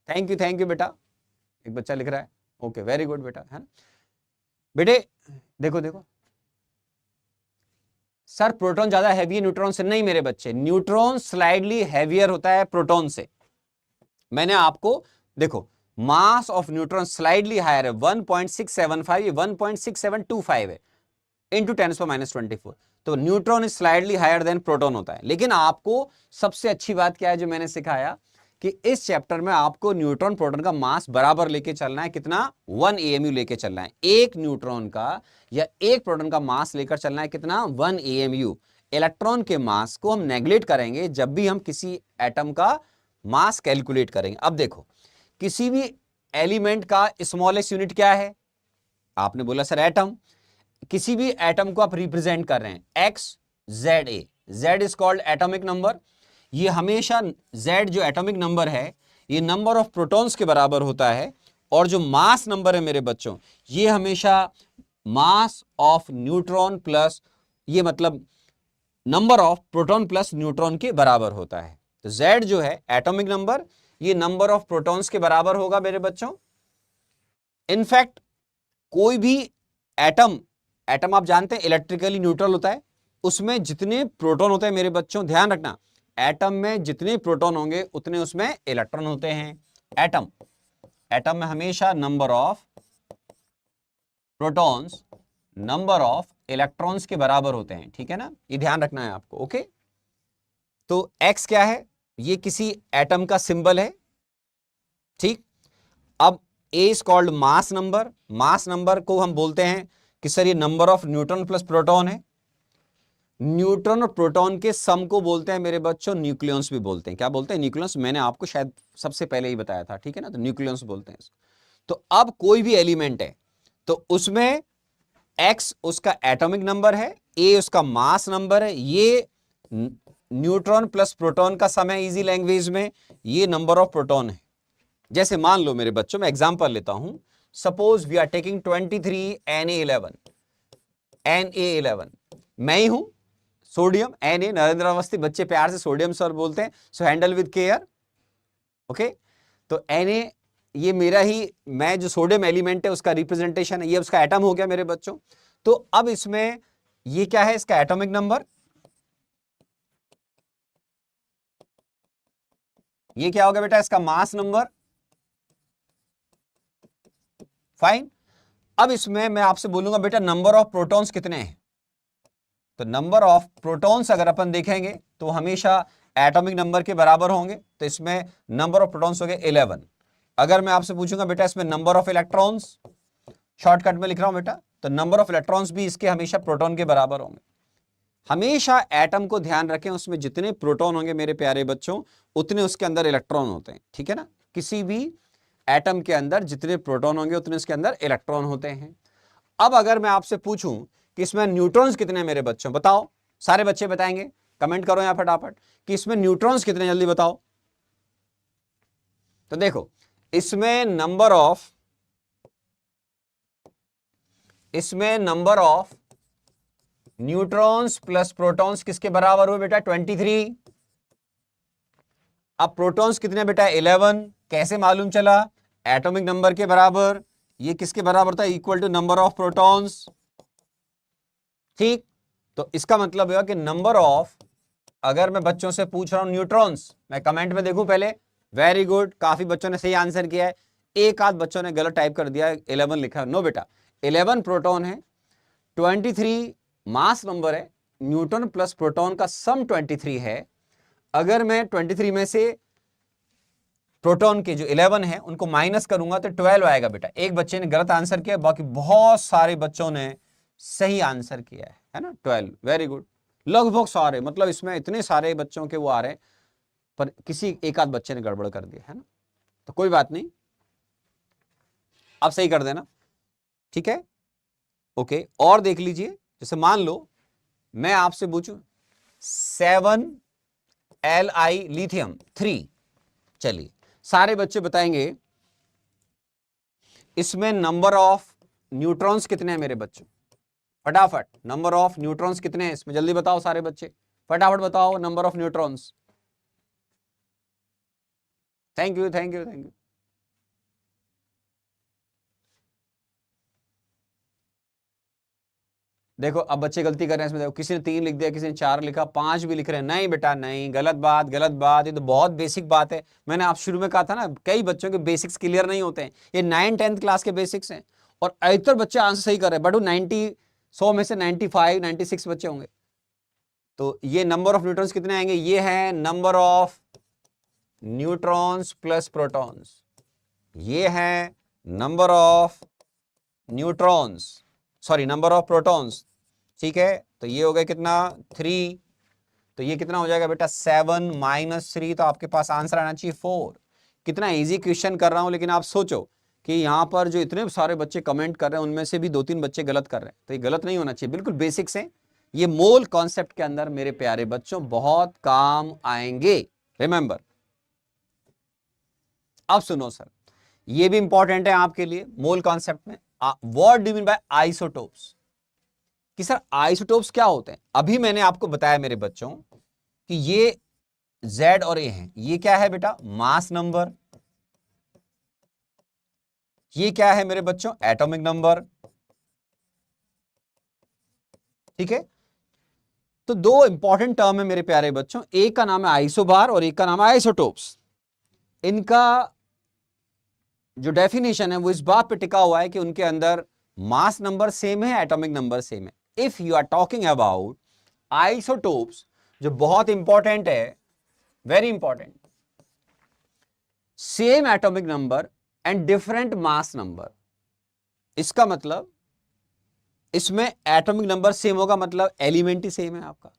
थैंक यू बेटा, एक बच्चा लिख रहा है, ओके वेरी गुड बेटा, है ना। बेटे देखो देखो सर प्रोटॉन ज्यादा हैवी है न्यूट्रॉन से, नहीं मेरे बच्चे, न्यूट्रॉन स्लाइडली हैवियर होता है प्रोटॉन से। मैंने आपको देखो, mass of neutron slightly higher है, 1.675, ये 1.6725 है इंटू 10⁻²4, तो neutron is slightly higher than proton होता है। लेकिन आपको सबसे अच्छी बात क्या है जो मैंने सिखाया, कि इस चैप्टर में आपको न्यूट्रॉन प्रोटॉन का मास बराबर लेके चलना है, कितना, 1 AMU लेके चलना है। एक न्यूट्रॉन का या एक प्रोटॉन का मास लेकर चलना है कितना, 1 AMU। इलेक्ट्रॉन के मास को हम नेग्लेक्ट करेंगे जब भी हम किसी एटम का मास कैलकुलेट करेंगे। अब देखो, किसी भी एलिमेंट का स्मॉलेस्ट यूनिट क्या है, आपने बोला सर एटम। किसी भी एटम को आप रिप्रेजेंट कर रहे हैं, x Z A, Z is called atomic number. ये हमेशा z जो एटॉमिक नंबर है ये नंबर ऑफ प्रोटॉन्स के बराबर होता है, और जो मास नंबर है मेरे बच्चों ये हमेशा मास ऑफ न्यूट्रॉन प्लस, ये मतलब number of proton plus neutron के बराबर होता है। तो z जो है एटॉमिक नंबर, ये नंबर ऑफ प्रोटॉन्स के बराबर होगा मेरे बच्चों। इनफैक्ट कोई भी एटम आप जानते हैं इलेक्ट्रिकली न्यूट्रल होता है, उसमें जितने प्रोटॉन होते हैं मेरे बच्चों, ध्यान रखना, एटम में जितने प्रोटॉन होंगे उतने उसमें इलेक्ट्रॉन होते हैं। एटम में हमेशा number of protons number of electrons के बराबर होते हैं, ठीक है ना, ये ध्यान रखना है आपको, ओके। तो एक्स क्या है, ये किसी एटम का सिंबल है, ठीक। अब A is called mass number, mass number को हम बोलते हैं कि सर ये number of neutron plus proton है। न्यूट्रॉन और प्रोटॉन के सम को बोलते हैं मेरे बच्चों न्यूक्लियॉन्स भी बोलते हैं। क्या बोलते हैं, न्यूक्लियॉन्स, मैंने आपको शायद सबसे पहले ही बताया था, ठीक है ना, तो न्यूक्लियॉन्स बोलते हैं इसको। तो अब कोई भी एलिमेंट है तो उसमें एक्स उसका एटॉमिक नंबर है, ए उसका मास नंबर है, ये न्यूट्रॉन प्लस प्रोटॉन का सम है, इजी लैंग्वेज में ये नंबर ऑफ प्रोटॉन है। जैसे मान लो मेरे बच्चों, मैं एग्जांपल लेता हूं, suppose we are taking 23 Na11 मैं ही हूं सोडियम, Na, नरेंद्र अवस्थी, बच्चे प्यार से सोडियम सर बोलते हैं, सो हैंडल विद केयर, ओके। तो Na ये मेरा ही, मैं जो सोडियम एलिमेंट है उसका रिप्रेजेंटेशन है, ये उसका एटम हो गया मेरे बच्चों। तो अब इसमें ये क्या है, इसका एटॉमिक नंबर, ये क्या होगा बेटा, इसका मास नंबर, फाइन। अब इसमें मैं आपसे बोलूंगा बेटा नंबर ऑफ प्रोटॉन्स कितने हैं, तो नंबर ऑफ प्रोटॉन्स अगर अपन देखेंगे तो हमेशा एटॉमिक नंबर के बराबर होंगे, तो इसमें नंबर ऑफ प्रोटॉन्स हो गए 11। अगर मैं आपसे पूछूंगा बेटा इसमें नंबर ऑफ इलेक्ट्रॉन्स, शॉर्टकट में लिख रहा हूं बेटा, तो नंबर ऑफ इलेक्ट्रॉन्स भी इसके हमेशा प्रोटॉन के बराबर होंगे। हमेशा एटम को ध्यान रखें, उसमें जितने प्रोटॉन होंगे मेरे प्यारे बच्चों उतने उसके अंदर इलेक्ट्रॉन होते हैं, ठीक है ना। किसी भी एटम के अंदर जितने प्रोटॉन होंगे उतने उसके अंदर इलेक्ट्रॉन होते हैं। अब अगर मैं आपसे पूछूं कि इसमें न्यूट्रॉन्स कितने मेरे बच्चों, बताओ, सारे बच्चे बताएंगे, कमेंट करो यहां फटाफट कि इसमें न्यूट्रॉन्स कितने, जल्दी बताओ। तो देखो इसमें number of neutrons plus protons किसके बराबर हुए बेटा, 23। अब प्रोटॉन्स कितने बेटा 11, कैसे मालूम चला? एटॉमिक नंबर के बराबर। ये किसके बराबर था? Equal to number of protons. ठीक, तो इसका मतलब हुआ कि नंबर ऑफ, अगर मैं बच्चों से पूछ रहा हूं न्यूट्रॉन्स, मैं कमेंट में देखूं पहले। वेरी गुड, काफी बच्चों ने सही आंसर किया है। एक आध बच्चों ने गलत टाइप कर दिया, 11 लिखा है। नो बेटा, 11 प्रोटॉन है, 23 मास नंबर है। न्यूट्रॉन प्लस प्रोटॉन का सम 23 है। अगर मैं 23 में से प्रोटॉन के जो 11 है उनको माइनस करूंगा तो 12 आएगा बेटा। एक बच्चे ने गलत आंसर किया, बाकी बहुत सारे बच्चों ने सही आंसर किया है ना, 12। वेरी गुड, लगभग सारे, मतलब इसमें इतने सारे बच्चों के वो आ रहे हैं, पर किसी एक आध बच्चे ने गड़बड़ कर दिया है ना, तो कोई बात नहीं, आप सही कर देना, ठीक है। ओके, और देख लीजिए, जैसे मान लो मैं आपसे पूछूं 7Li लिथियम 3, चलिए सारे बच्चे बताएंगे इसमें नंबर ऑफ न्यूट्रॉन्स कितने हैं मेरे बच्चों? फटाफट, नंबर ऑफ न्यूट्रॉन्स कितने हैं इसमें? जल्दी बताओ सारे बच्चे, फटाफट बताओ number of neutrons. Thank you thank you thank you. देखो अब बच्चे गलती कर रहे हैं इसमें, देखो किसी ने 3 लिख दिया, किसी ने 4 लिखा, 5 भी लिख रहे हैं। नहीं बेटा नहीं, गलत बात गलत बात, ये तो बहुत बेसिक बात है। मैंने आप शुरू में कहा था ना, कई बच्चों के बेसिक्स क्लियर नहीं होते हैं, ये 9th-10th क्लास के बेसिक्स हैं, और अधिकतर बच्चे आंसर सही कर रहे हैं, बट वो 100 में से 95 96 बच्चे होंगे। तो ये नंबर ऑफ न्यूट्रॉन्स कितने आएंगे? ये है number of neutrons plus protons, ये है number of neutrons, sorry number of protons, ठीक है। तो ये हो गया कितना? 3। तो ये कितना हो जाएगा बेटा? 7 - 3, तो आपके पास आंसर आना चाहिए 4। कितना इजी क्वेश्चन कर रहा हूं, लेकिन आप सोचो कि यहां पर जो इतने सारे बच्चे कमेंट कर रहे हैं उनमें से भी 2-3 बच्चे गलत कर रहे हैं, तो ये गलत नहीं होना चाहिए, बिल्कुल बेसिक्स हैं। ये मोल कॉन्सेप्ट के अंदर मेरे प्यारे बच्चों बहुत काम आएंगे, रिमेंबर। अब सुनो सर, ये भी इंपॉर्टेंट है आपके लिए मोल कॉन्सेप्ट में। What do you mean by isotopes? कि सर आइसोटोप्स क्या होते हैं? अभी मैंने आपको बताया मेरे बच्चों कि ये Z और A हैं। ये क्या है बेटा? Mass number. ये क्या है मेरे बच्चों? एटॉमिक नंबर, ठीक है। तो दो इंपॉर्टेंट टर्म है मेरे प्यारे बच्चों, एक का नाम है आइसोबार और एक का नाम है आइसोटोप्स। इनका जो डेफिनेशन है वो इस बात पे टिका हुआ है कि उनके अंदर मास नंबर सेम है, एटॉमिक नंबर सेम है। If you are talking about isotopes, जो बहुत इंपॉर्टेंट है, very important, same atomic number and different mass number. इसका मतलब इसमें एटॉमिक नंबर सेम होगा, मतलब एलिमेंट ही सेम है आपका।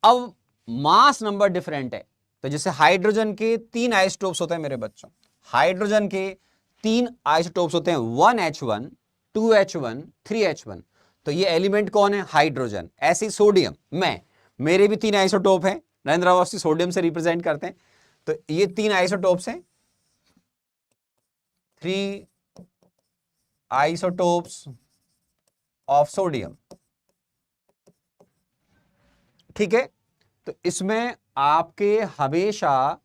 अब मास नंबर डिफरेंट है, तो जैसे हाइड्रोजन के 3 आइसोटोप्स होते हैं मेरे बच्चों, हाइड्रोजन के 3 आइसोटोप्स होते हैं, 1H1, 2H1, 3H1। तो ये एलिमेंट कौन है? हाइड्रोजन। ऐसे सोडियम, मेरे भी 3 आइसोटोप हैं, नरेंद्र अवस्थी सोडियम से रिप्रेजेंट करते हैं, तो ये 3 आइसोटोप्स हैं, 3 आइसोटोप्स ऑफ सोडियम, ठीक है। तो इसमें आपके हमेशा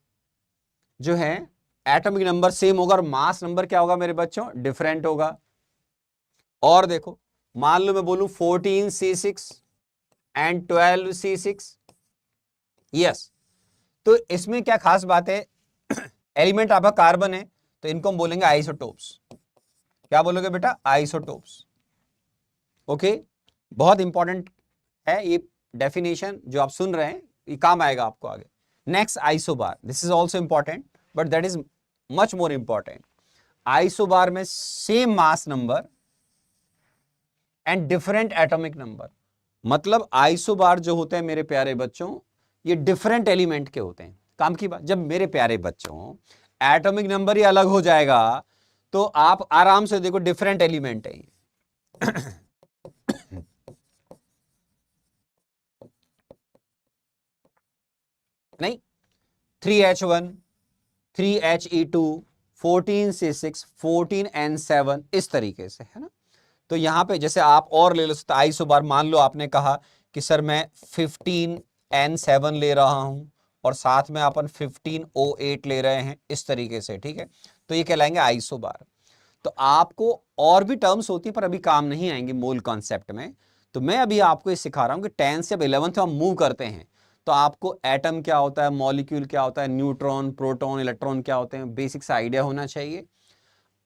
जो है एटॉमिक नंबर सेम होगा और मास नंबर क्या होगा मेरे बच्चों? डिफरेंट होगा। और देखो, मान लो मैं बोलूं 14C6 एंड 12C6, यस, तो इसमें क्या खास बात है? एलिमेंट आपका कार्बन है, तो इनको हम बोलेंगे आइसोटोप्स। क्या बोलोगे बेटा? आइसोटोप्स। ओके, बहुत इंपॉर्टेंट है ये डेफिनेशन जो आप सुन रहे हैं, ये काम आएगा आपको आगे। Next, isobar, this is also important but that is much more important. Isobar में same mass number and different atomic number, मतलब आइसोबार जो होते हैं मेरे प्यारे बच्चों, ये डिफरेंट एलिमेंट के होते हैं। काम की बात, जब मेरे प्यारे बच्चों एटॉमिक नंबर ही अलग हो जाएगा तो आप आराम से देखो डिफरेंट एलिमेंट है। नहीं, 3H1, 3He2, 14C6, 14N7, इस तरीके से, है ना। तो यहां पे जैसे आप और ले लो, आइसोबार मान लो आपने कहा कि सर मैं 15N7 ले रहा हूं, और साथ में अपन 15O8 ले रहे हैं इस तरीके से, ठीक है। तो ये कहलाएंगे आइसोबार। तो आपको और भी टर्म्स होती है पर अभी काम नहीं आएंगे मोल कॉन्सेप्ट में। तो मैं अभी आपको ये सिखा रहा हूं कि 10 से अब 11th में हम मूव करते हैं तो आपको एटम क्या होता है, मॉलिक्यूल क्या होता है, न्यूट्रॉन, प्रोटॉन, इलेक्ट्रॉन क्या होते हैं, बेसिक सा आइडिया होना चाहिए।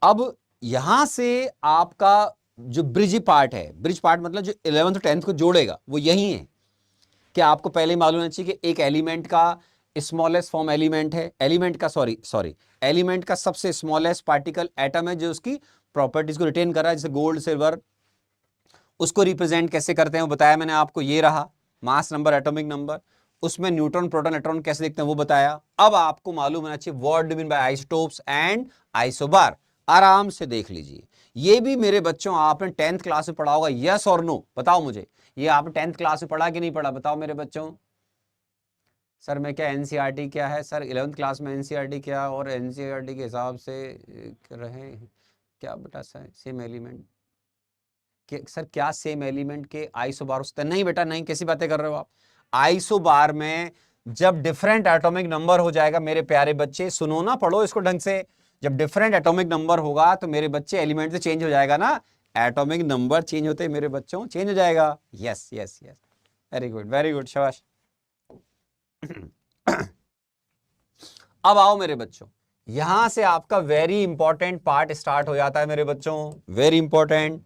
अब यहां से आपका जो ब्रिज पार्ट है, ब्रिज पार्ट मतलब जो 11th और 10th को जोड़ेगा वो यही है कि आपको पहले मालूम होना चाहिए कि एक एलिमेंट का स्मॉलेस्ट फॉर्म एलिमेंट है, एलिमेंट का सबसे स्मॉलेस्ट पार्टिकल एटम है जो उसकी प्रॉपर्टीज को रिटेन कर रहा है, जैसे गोल्ड, सिल्वर। उसको रिप्रेजेंट कैसे करते हैं वो बताया मैंने आपको, ये रहा मास नंबर, एटॉमिक नंबर। उसमें न्यूट्रॉन, प्रोटॉन, इलेक्ट्रॉन कैसे देखते हैं वो बताया। अब आपको मालूम होना चाहिए what do mean by isotopes and isobar. आराम से देख लीजिए, ये भी मेरे बच्चों आपने 10th क्लास में पढ़ा होगा, यस और नो बताओ मुझे। ये आपने 10th क्लास में पढ़ा कि नहीं पढ़ा, बताओ मेरे बच्चों। सर मैं क्या एनसीईआरटी क्या है सर, 11th क्लास में एनसीईआरटी क्या, और एनसीईआरटी के हिसाब से रहे क्या बेटा सर, सेम एलिमेंट के सर, क्या सेम एलिमेंट के आइसोबार होता है? नहीं बेटा नहीं, कैसी बातें कर रहे हो आप। आइसोबार में जब डिफरेंट एटॉमिक नंबर हो जाएगा मेरे प्यारे बच्चे, सुनो ना, पढ़ो इसको ढंग से। जब डिफरेंट एटॉमिक नंबर होगा तो मेरे बच्चे एलिमेंट से चेंज हो जाएगा ना, एटॉमिक नंबर चेंज होते मेरे बच्चों चेंज हो जाएगा। Yes yes yes, very good शाबाश। अब आओ मेरे बच्चों, यहां से आपका वेरी इंपॉर्टेंट पार्ट स्टार्ट हो जाता है मेरे बच्चों, very important.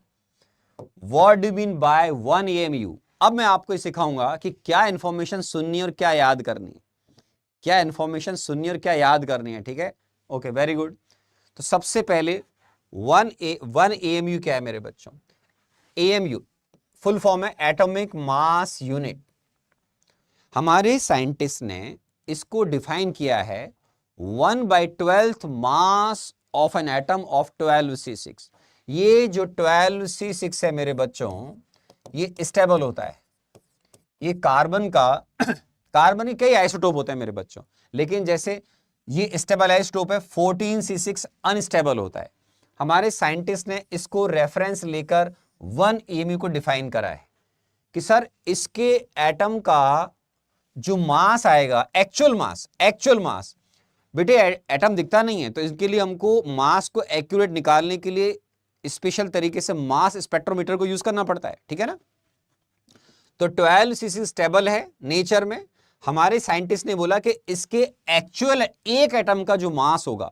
What do mean by 1 AMU। अब मैं आपको सिखाऊंगा कि क्या इंफॉर्मेशन सुननी और क्या याद करनी है, क्या इंफॉर्मेशन सुननी और क्या याद करनी है, ठीक है। Okay very good. तो सबसे पहले 1 AMU क्या है मेरे बच्चों। AMU फुल फॉर्म है एटॉमिक मास यूनिट। हमारे साइंटिस्ट ने इसको डिफाइन किया है 1/12th mass of an atom of 12C6। ये जो 12C6 है मेरे बच्चों, ये स्टेबल होता है। ये कार्बन का कार्बन के कई आइसोटोप होते हैं मेरे बच्चों, लेकिन जैसे ये स्टेबल आइसोटोप है 14C6 अनस्टेबल होता है। हमारे साइंटिस्ट ने इसको रेफरेंस लेकर 1 AMU को डिफाइन करा है कि सर इसके एटम का जो मास आएगा, एक्चुअल मास बेटे, एटम दिखता नहीं है तो इसके लिए हमको मास को एक्यूरेट निकालने के लिए स्पेशल तरीके से मास स्पेक्ट्रोमीटर को यूज करना पड़ता है, ठीक है ना। तो 12C6 स्टेबल है नेचर में। हमारे साइंटिस्ट ने बोला कि इसके एक्चुअल एक एटम का जो मास होगा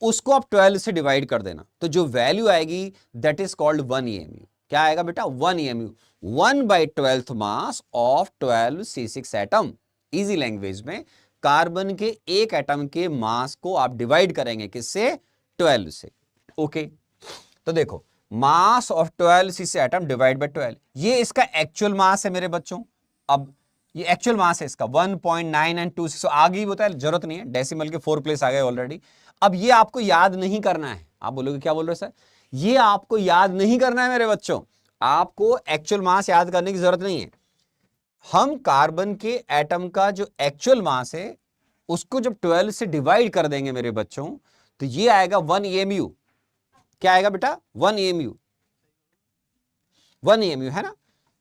उसको आप 12 से डिवाइड कर देना, तो जो वैल्यू आएगी दैट इज कॉल्ड 1 AMU। क्या आएगा बेटा, 1 AMU, 1/12th mass of 12C6 atom. Easy language में कार्बन के एक एटम के मास को आप डिवाइड करेंगे किससे, 12 से। ओके तो देखो, mass of 12C6 atom divide by 12, ये इसका एक्चुअल मास है मेरे बच्चों। अब ये एक्चुअल मास है इसका 1.9926, आगे ही बताया, जरूरत नहीं है, डेसिमल के 4 प्लेस आ गए ऑलरेडी। अब ये आपको याद नहीं करना है। आप बोलोगे क्या बोल रहे हो सर, ये आपको याद नहीं करना है मेरे बच्चों, आपको एक्चुअल मास याद करने की जरूरत नहीं है। हम कार्बन के एटम का जो एक्चुअल मास है उसको जब 12 से डिवाइड कर देंगे मेरे बच्चों, तो ये आएगा 1 AMU। क्या आएगा बेटा, 1 AMU, 1 AMU है ना।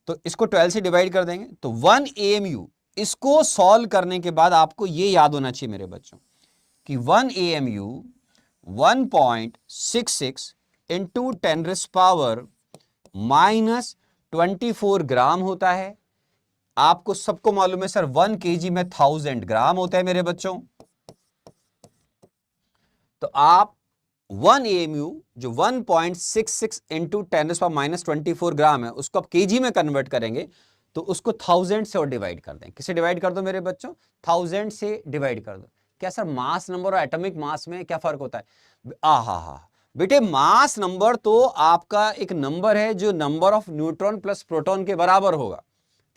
तो इसको 12 से डिवाइड कर देंगे तो 1 AMU। इसको सॉल्व करने के बाद आपको ये याद होना चाहिए मेरे बच्चों कि 1 AMU 1.66 इंटू 10⁻⁻24 ग्राम होता है। आपको सबको मालूम है सर 1 kg में 1000 ग्राम होता है मेरे बच्चों। तो आप 1 AMU जो 1.66 इंटू 10⁻⁻24 ग्राम है उसको आप केजी में कन्वर्ट करेंगे तो उसको 1000 से और डिवाइड कर दें। किससे डिवाइड कर दो मेरे बच्चों, 1000 से डिवाइड कर दो। क्या सर मास नंबर और एटॉमिक मास में क्या फर्क होता है? हा बेटे, मास नंबर तो आपका एक नंबर है जो number of neutron plus proton के बराबर होगा,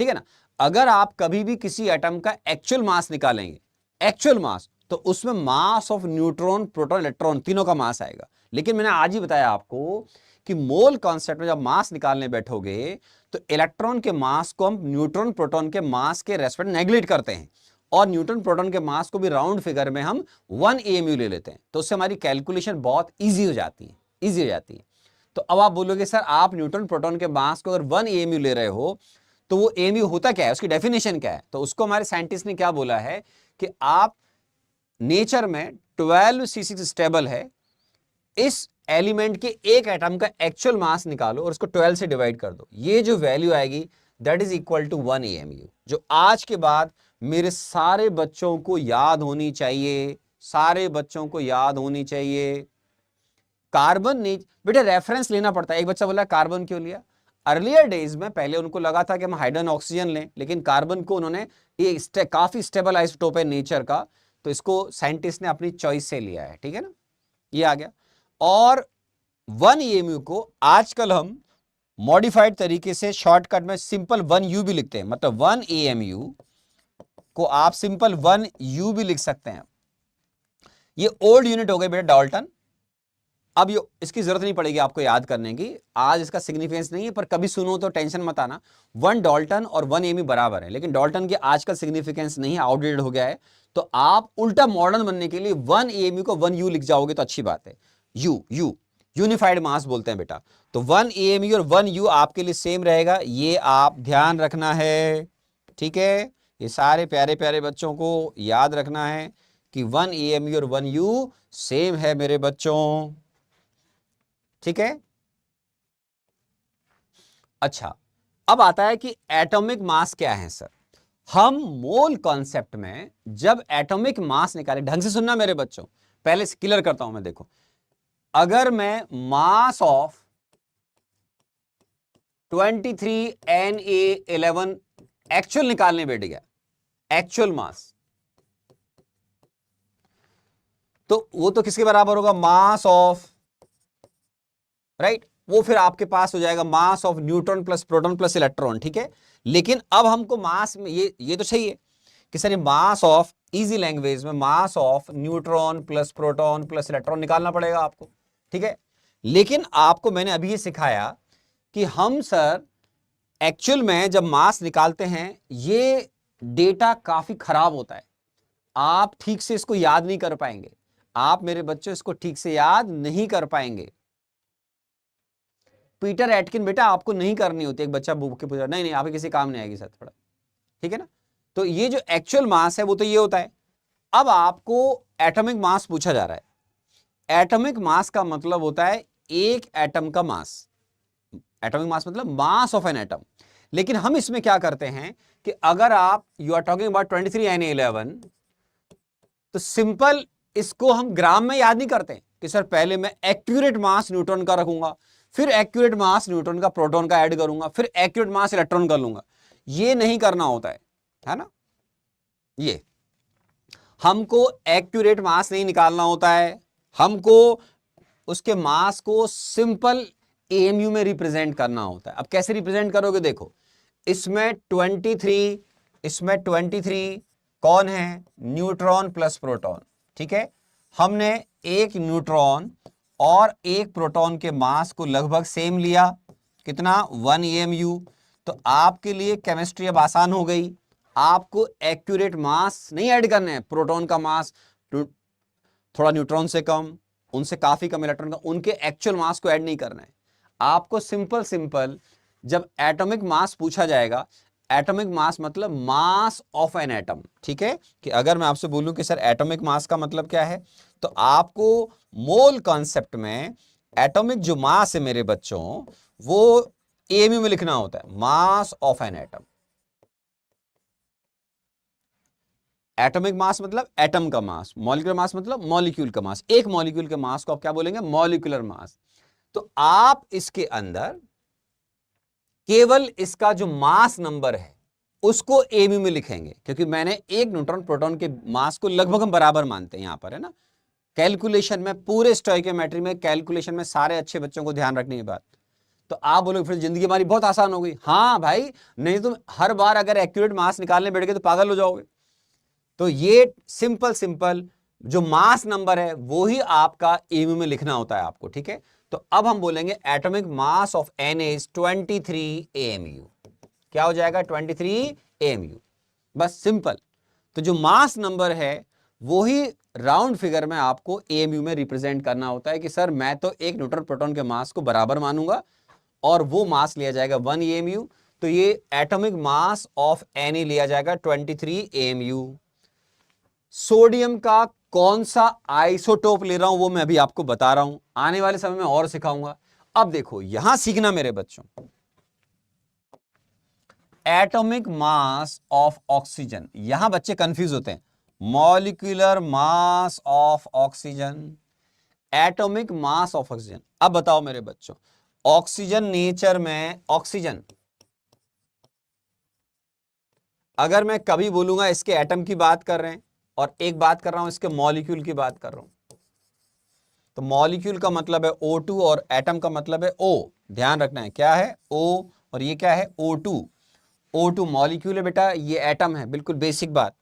ठीक है ना। अगर आप कभी भी किसी एटम का एक्चुअल मास निकालेंगे, एक्चुअल मास, तो उसमें मास ऑफ न्यूट्रॉन, प्रोटॉन, इलेक्ट्रॉन तीनों का मास आएगा। लेकिन मैंने आज ही बताया आपको कि मोल कॉन्सेप्ट में जब मास निकालने बैठोगे तो इलेक्ट्रॉन के मास को हम न्यूट्रॉन, प्रोटॉन के मास के रेस्पेक्ट नेग्लेक्ट करते हैं और न्यूट्रॉन, प्रोटॉन के मास को भी राउंड फिगर में हम 1 AMU ले लेते हैं। तो उससे हमारी कैलकुलेशन बहुत ईजी हो जाती है, तो अब आप बोलोगे सर आप न्यूट्रॉन, प्रोटॉन के मास को अगर 1 AMU ले रहे हो तो वो AMU होता क्या है, उसकी डेफिनेशन क्या है? तो उसको हमारे साइंटिस्ट ने क्या बोला है कि आप नेचर में 12C6 स्टेबल है, इस एलिमेंट के एक एटम का एक्चुअल मास निकालो और उसको 12 से डिवाइड कर दो, ये जो वैल्यू आएगी that is equal to 1 AMU, जो आज के बाद मेरे सारे बच्चों को याद होनी चाहिए, सारे बच्चों को याद होनी चाहिए। कार्बन ने बेटा रेफरेंस लेना पड़ता है। एक बच्चा बोला कार्बन क्यों लिया? अर्लियर डेज में पहले उनको लगा था कि हम हाइड्रोजन ऑक्सीजन लें, लेकिन कार्बन को उन्होंने ये काफी स्टेबल आइसोटोप है नेचर का, तो इसको साइंटिस्ट ने अपनी चॉइस से लिया है, ठीक है ना, ये आ गया। और 1 AMU को आजकल हम मॉडिफाइड तरीके से शॉर्टकट में सिंपल 1U भी लिखते हैं, मतलब 1 AMU को आप सिंपल 1U भी लिख सकते हैं। ये ओल्ड यूनिट हो गई बेटा डाल्टन, अब ये इसकी जरूरत नहीं पड़ेगी आपको याद करने की, आज इसका सिग्निफिकेंस नहीं है, पर कभी सुनो तो टेंशन मत आना। 1 डाल्टन और 1 AMU बराबर है, लेकिन डाल्टन की आजकल सिग्निफिकेंस नहीं है, आउटडेटेड हो गया है, तो आप उल्टा मॉडर्न बनने के लिए 1 AMU को 1U लिख जाओगे तो अच्छी बात है। यू यूनिफाइड मास बोलते हैं बेटा, तो 1 AMU और 1U आपके लिए सेम रहेगा, ये आप ध्यान रखना है, ठीक है। ये सारे प्यारे प्यारे बच्चों को याद रखना है कि 1 AMU और 1U सेम है मेरे बच्चों, ठीक है। अच्छा, अब आता है कि एटॉमिक मास क्या है सर। हम मोल कॉन्सेप्ट में जब एटॉमिक मास निकाले, ढंग से सुनना मेरे बच्चों, पहले से क्लियर करता हूं मैं, देखो अगर मैं मास ऑफ 23Na11 एक्चुअल निकालने बैठ गया, एक्चुअल मास, तो वो तो किसके बराबर होगा? मास ऑफ, राइट, वो फिर आपके पास हो जाएगा मास of neutron plus proton plus electron, ठीक है। लेकिन अब हमको मास में ये तो सही है कि सर ये मास ऑफ, इजी लैंग्वेज में मास of neutron plus proton plus electron निकालना पड़ेगा आपको, ठीक है। लेकिन आपको मैंने अभी ये सिखाया कि हम सर एक्चुअल में जब मास निकालते हैं ये डेटा काफी खराब होता है, आप ठीक से इसको याद नहीं कर पाएंगे, आप मेरे बच्चों इसको ठीक से याद नहीं कर पाएंगे। पीटर एटकिन बेटा आपको नहीं करनी होती, एक बच्चा बुक के पूछा, नहीं आप किसी काम नहीं आएगी सर थोड़ा, ठीक है ना। तो ये जो एक्चुअल मास है वो तो ये होता है। अब आपको एटॉमिक मास पूछा जा रहा है, एटॉमिक मास का मतलब होता है एक एटम का मास, एटॉमिक मास मतलब मास ऑफ एन एटम। लेकिन हम इसमें क्या करते हैं कि अगर आप you are talking about 23Na11, तो सिंपल इसको हम ग्राम में याद नहीं करते कि सर पहले मैं एक्यूरेट मास न्यूट्रॉन का रखूंगा, फिर एक्यूरेट मास न्यूट्रॉन का प्रोटॉन का ऐड करूंगा, फिर एक्यूरेट मास इलेक्ट्रॉन का लूंगा, ये नहीं करना होता है ना। ये हमको एक्यूरेट मास नहीं निकालना होता है, हमको उसके मास को सिंपल AMU में रिप्रेजेंट करना होता है। अब कैसे रिप्रेजेंट करोगे? देखो इसमें 23 कौन है? न्यूट्रॉन प्लस प्रोटॉन, ठीक है। हमने एक न्यूट्रॉन और एक प्रोटॉन के मास को लगभग सेम लिया, कितना? 1 AMU। तो आपके लिए केमिस्ट्री अब आसान हो गई, आपको एक्यूरेट मास नहीं ऐड करने हैं, प्रोटॉन का मास थोड़ा न्यूट्रॉन से कम, उनसे काफी कम इलेक्ट्रॉन का, उनके एक्चुअल मास को ऐड नहीं करना है आपको। सिंपल जब एटॉमिक मास पूछा जाएगा, एटॉमिक मास मतलब मास ऑफ एन एटम, ठीक है। कि अगर मैं आपसे बोलूं कि सर एटॉमिक मास का मतलब क्या है, तो आपको मोल कॉन्सेप्ट में एटॉमिक जो मास है मेरे बच्चों वो AMU में लिखना होता है, mass of an atom. Atomic mass मतलब एटम का मास, मॉलिक्यूलर मास मतलब मॉलिक्यूल का मास, एक मॉलिक्यूल के मास को आप क्या बोलेंगे? Molecular mass. तो आप इसके अंदर केवल इसका जो मास नंबर है उसको AMU में लिखेंगे, क्योंकि मैंने एक न्यूट्रॉन प्रोटॉन के मास को लगभग हम बराबर मानते हैं यहां पर, है ना। कैलकुलेशन में, पूरे स्टोइकियोमेट्री में कैलकुलेशन में सारे अच्छे बच्चों को ध्यान रखने की बात। तो आप बोलोगे फिर जिंदगी हमारी बहुत आसान हो गई। हाँ भाई, नहीं तो हर बार अगर एक्यूरेट मास निकालने बैठ गए तो पागल हो जाओगे। तो ये सिंपल जो मास नंबर है वो ही आपका AMU में लिखना होता है आपको, ठीक है। तो अब हम बोलेंगे atomic mass of Na is 23 AMU। क्या हो जाएगा? 23 AMU, बस सिंपल। तो जो मास नंबर है वो ही राउंड फिगर में आपको AMU में रिप्रेजेंट करना होता है कि सर मैं तो एक न्यूट्रॉन प्रोटॉन के मास को बराबर मानूंगा और वो मास लिया जाएगा 1 AMU। तो ये एटॉमिक मास ऑफ Na लिया जाएगा 23 AMU। सोडियम का कौन सा आइसोटोप ले रहा हूं वो मैं अभी आपको बता रहा हूं, आने वाले समय में और सिखाऊंगा। अब देखो यहां सीखना मेरे बच्चों, एटॉमिक मास ऑफ ऑक्सीजन, यहां बच्चे कंफ्यूज होते हैं, molecular mass of oxygen, atomic mass of oxygen. अब बताओ मेरे बच्चों, ऑक्सीजन नेचर में, ऑक्सीजन अगर मैं कभी बोलूंगा इसके एटम की बात कर रहे हैं और एक बात कर रहा हूं इसके मॉलिक्यूल की बात कर रहा हूं, तो मॉलिक्यूल का मतलब है O2 और एटम का मतलब है O। ध्यान रखना है क्या है O और ये क्या है O2। O2 मॉलिक्यूल है बेटा, ये एटम है, बिल्कुल बेसिक बात।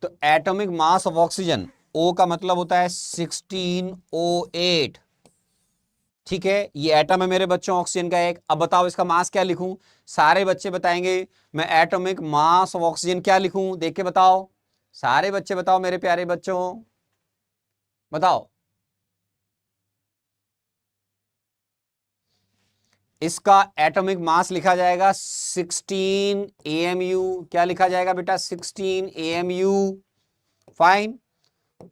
तो atomic mass of oxygen, O का मतलब होता है 16O8। ठीक है, ये एटम है मेरे बच्चों ऑक्सीजन का एक। अब बताओ इसका मास क्या लिखूं, सारे बच्चे बताएंगे। मैं एटॉमिक मास ऑफ ऑक्सीजन क्या लिखूं, देख के बताओ, सारे बच्चे बताओ मेरे प्यारे बच्चों, बताओ। इसका एटॉमिक मास लिखा जाएगा 16 AMU। क्या लिखा जाएगा बेटा, 16 AMU। फाइन।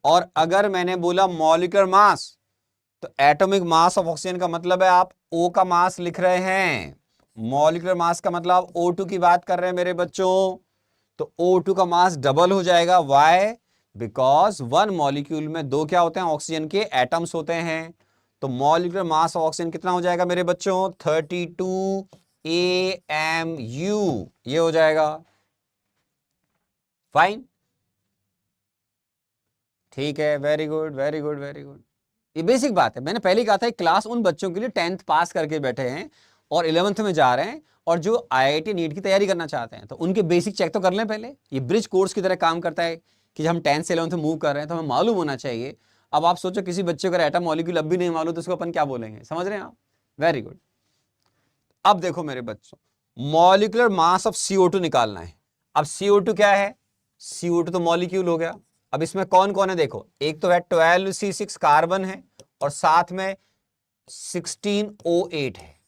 और अगर मैंने बोला मॉलिक्यूलर मास, तो एटॉमिक मास ऑफ ऑक्सीजन का मतलब है आप O का मास लिख रहे हैं, मॉलिक्यूलर मास का मतलब आप O2 की बात कर रहे हैं मेरे बच्चों। तो O2 का मास डबल हो जाएगा, वाई, बिकॉज वन मॉलिक्यूल में दो क्या होते हैं, ऑक्सीजन के एटम्स होते हैं। तो मॉलिक्यूलर मास ऑफ ऑक्सीजन कितना हो जाएगा मेरे बच्चों, 32 AMU, ये हो जाएगा। फाइन, ठीक है, very good very good very good. ये बेसिक बात है, मैंने पहले कहा था क्लास उन बच्चों के लिए 10th पास करके बैठे हैं और 11th में जा रहे हैं और जो IIT नीट की तैयारी करना चाहते हैं, तो उनके बेसिक चेक तो कर लें पहले। ये ब्रिज कोर्स की तरह काम करता है कि जब हम 10th से 11th में मूव कर रहे हैं तो हमें मालूम होना चाहिए। अब आप सोचो किसी बच्चे को एटम मॉलिक्यूल अब भी नहीं मालूम तो उसको अपन क्या बोलेंगे, समझ रहे हैं आप? Very good. अब देखो मेरे बच्चों, मॉलिक्यूलर मास ऑफ CO2 निकालना है। अब CO2 क्या है, CO2 तो मॉलिक्यूल हो गया। अब इसमें कौन कौन है देखो, एक तो है 12C6 कार्बन है और साथ में 16O8 है।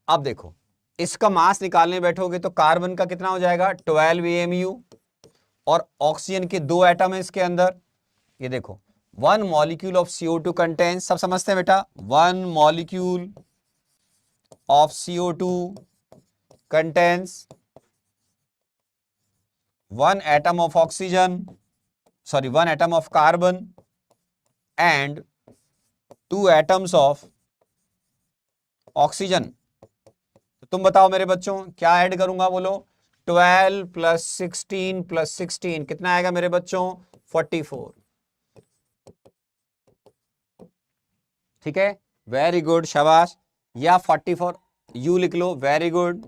अब देखो इसका मास निकालने बैठोगे तो कार्बन का कितना हो जाएगा, 12 AMU, और ऑक्सीजन के दो एटम है इसके अंदर। ये देखो, one molecule of CO2 contains, सब समझते हैं बेटा, one molecule of CO2 contains one atom of oxygen, sorry, one atom of carbon and two atoms of oxygen। तो तुम बताओ मेरे बच्चों क्या ऐड करूंगा, बोलो। 12 प्लस 16 प्लस 16 कितना आएगा मेरे बच्चों, 44। ठीक है, वेरी गुड, शाबाश। या 44 यू लिख लो, वेरी गुड।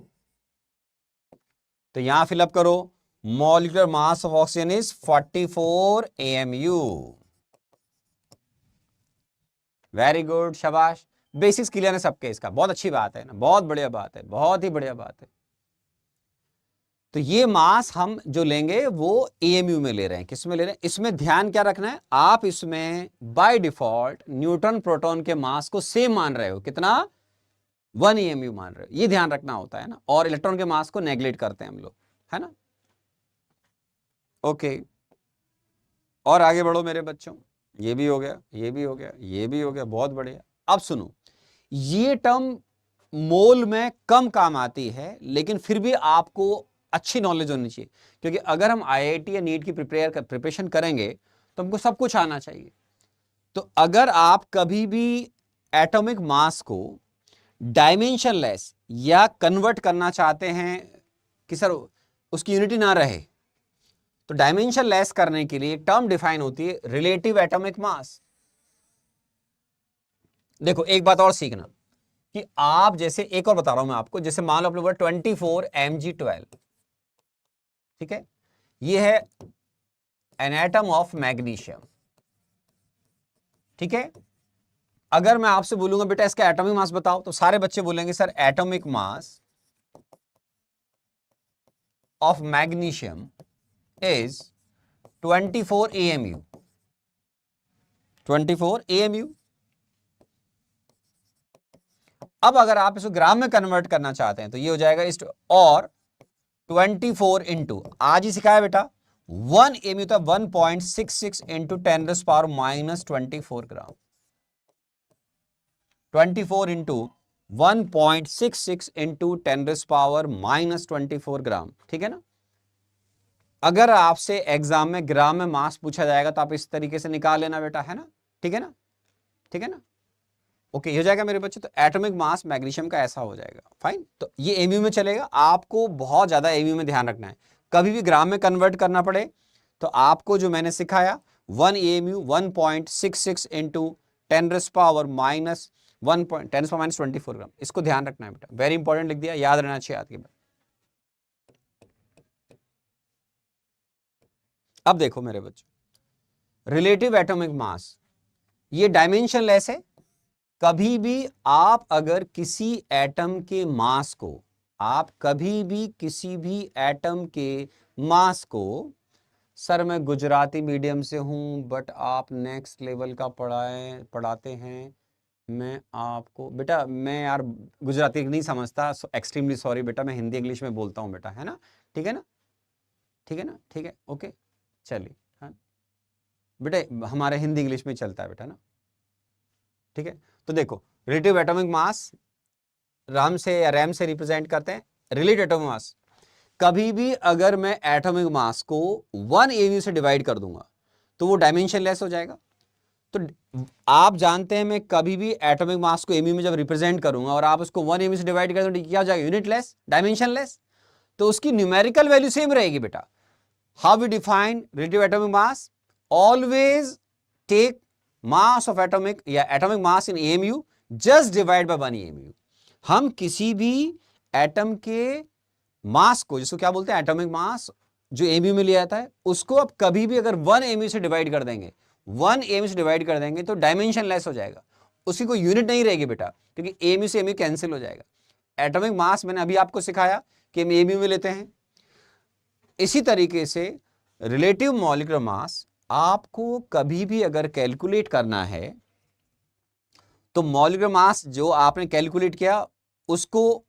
तो यहां फिलअप करो, molecular mass of oxygen is 44 AMU। Very good, शाबाश। बेसिक्स क्लियर है सबके, इसका बहुत अच्छी बात है ना, बहुत बढ़िया बात है, बहुत ही बढ़िया बात है। तो ये मास हम जो लेंगे वो AMU में ले रहे हैं, किस में ले रहे हैं, इसमें ध्यान क्या रखना है, आप इसमें बाय डिफॉल्ट न्यूट्रॉन प्रोटॉन के मास को सेम मान रहे हो, कितना, 1 AMU मान रहे हो, ये ध्यान रखना होता है ना। और इलेक्ट्रॉन के मास को नेग्लेक्ट करते हैं हम लोग, है ना। ओके, और आगे बढ़ो मेरे बच्चों, ये भी हो गया, ये भी हो गया, ये भी हो गया, बहुत बढ़िया। अब सुनो, ये टर्म मोल में कम काम आती है लेकिन फिर भी आपको अच्छी नॉलेज होनी चाहिए, क्योंकि अगर हम IIT या नीट की प्रिपरेशन करेंगे तो हमको सब कुछ आना चाहिए। तो अगर आप कभी भी एटॉमिक मास को डायमेंशनलेस या कन्वर्ट करना चाहते हैं कि सर उसकी यूनिटी ना रहे, तो डायमेंशन लेस करने के लिए टर्म डिफाइन होती है रिलेटिव एटॉमिक मास। देखो एक बात और सीखना कि आप जैसे, एक और बता रहा हूं मैं आपको, जैसे मान लो आप लोग 24 Mg12, ठीक है, ये है एन एटम ऑफ मैग्नीशियम। ठीक है, अगर मैं आपसे बोलूंगा बेटा इसका एटॉमिक मास बताओ, तो सारे बच्चे बोलेंगे sir atomic mass of magnesium is 24 AMU। 24 AMU। अब अगर आप इसको ग्राम में कन्वर्ट करना चाहते हैं तो ये हो जाएगा इस, और 24 इंटू, आज ही सिखाया बेटा, 1 एमयू था 1.66 इंटू 10⁻⁻24 ग्राम। 24 इंटू 1.66 इंटू 10⁻⁻24 ग्राम, ठीक है ना। अगर आपसे एग्जाम में ग्राम में मास पूछा जाएगा तो आप इस तरीके से निकाल लेना बेटा, है ना, ठीक है ना, ठीक है ना। ओके, हो जाएगा मेरे बच्चे। तो एटॉमिक मास मैग्नीशियम का ऐसा हो जाएगा, फाइन। तो ये एमयू में चलेगा, आपको बहुत ज्यादा एमयू में ध्यान रखना है। कभी भी ग्राम में कन्वर्ट करना पड़े तो आपको जो मैंने सिखाया 1 एमयू 1.66 इंटू 10⁻⁻24 ग्राम, इसको ध्यान रखना है बेटा, वेरी इंपॉर्टेंट लिख दिया, याद रहना चाहिए आपके। अब देखो मेरे बच्चों, रिलेटिव एटॉमिक मास ये डायमेंशनलेस है। कभी भी आप अगर किसी एटम के मास को, आप कभी भी किसी भी एटम के मास को, सर मैं गुजराती मीडियम से हूं बट आप नेक्स्ट लेवल का पढ़ाते हैं, मैं आपको बेटा, मैं यार गुजराती नहीं समझता, एक्सट्रीमली सॉरी बेटा, मैं हिंदी इंग्लिश में बोलता हूं बेटा, है ना, ठीक है ना, ठीक है ना, ठीक है, ओके चलिए। हाँ बेटा, हमारे हिंदी इंग्लिश में चलता है बेटा ना, ठीक है। तो देखो, रिलेटिव एटॉमिक मास राम से या रैम से रिप्रेजेंट करते हैं। रिलेटिव एटॉमिक मास, कभी भी अगर मैं एटॉमिक मास को 1 एमयू से डिवाइड कर दूंगा तो वो डायमेंशनलेस हो जाएगा। तो आप जानते हैं मैं कभी भी एटॉमिक मास को एमयू में जब रिप्रेजेंट करूंगा और आप उसको 1 एमयू से डिवाइड कर दो, क्या हो जाएगा, यूनिटलेस, डायमेंशनलेस। तो उसकी न्यूमेरिकल वैल्यू सेम रहेगी बेटा। How we define relative atomic mass, always take mass of atomic या atomic mass in amu just divide by 1 amu. हम किसी भी एटम के मास को, जिसको क्या बोलते हैं, एटॉमिक मास, जो एमयू में लिया जाता है, उसको अब कभी भी अगर 1 एमयू से डिवाइड कर देंगे, 1 एमयू से डिवाइड कर देंगे तो डायमेंशनलेस हो जाएगा, उसकी कोई यूनिट नहीं रहेगी बेटा, क्योंकि एमयू से एमयू कैंसिल हो जाएगा। एटॉमिक मास मैंने अभी आपको सिखाया कि हम एमयू में लेते हैं। इसी तरीके से रिलेटिव मॉलिक्यूलर मास आपको कभी भी अगर कैलकुलेट करना है तो मॉलिक्यूलर मास जो आपने कैलकुलेट किया उसको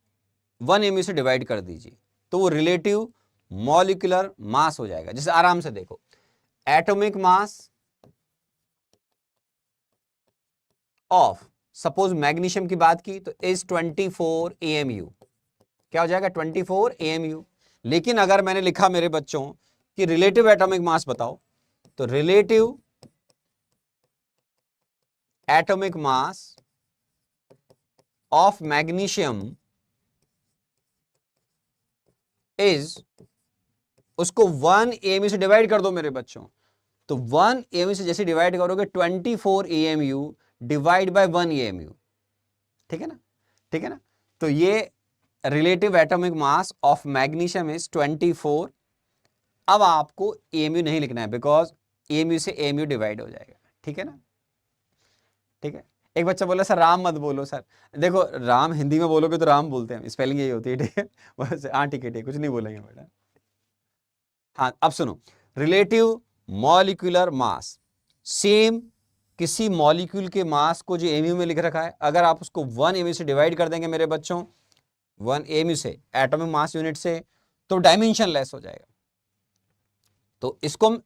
1 एमयू से डिवाइड कर दीजिए, तो वो रिलेटिव मॉलिक्यूलर मास हो जाएगा। जैसे आराम से देखो, atomic mass of, suppose magnesium की बात की तो इज 24 AMU, क्या हो जाएगा, 24 AMU। लेकिन अगर मैंने लिखा मेरे बच्चों कि रिलेटिव एटॉमिक मास बताओ, तो relative atomic mass of magnesium is, उसको 1 AMU से डिवाइड कर दो मेरे बच्चों, तो 1 AMU से जैसे डिवाइड करोगे 24 AMU डिवाइड बाय 1 AMU, ठीक है ना, ठीक है ना। तो ये relative atomic mass of magnesium is 24। अब आपको AMU नहीं लिखना है बिकॉज AMU से AMU डिवाइड हो जाएगा, ठीक है ना, ठीक है। एक बच्चा बोला सर राम मत बोलो सर, देखो राम हिंदी में बोलोगे तो राम बोलते हैं, स्पेलिंग यही होती है, ठीक है। हाँ ठीक है, कुछ नहीं बोलेंगे बेटा। हाँ अब सुनो, रिलेटिव मॉलिक्यूलर मास, सेम किसी मॉलिक्यूल के मास को जो एमयू में लिख रखा है, अगर आप उसको 1 एमयू से डिवाइड कर देंगे मेरे बच्चों, 1 एमयू से, एटॉमिक मास यूनिट से, तो डायमेंशनलेस हो जाएगा। तो इसको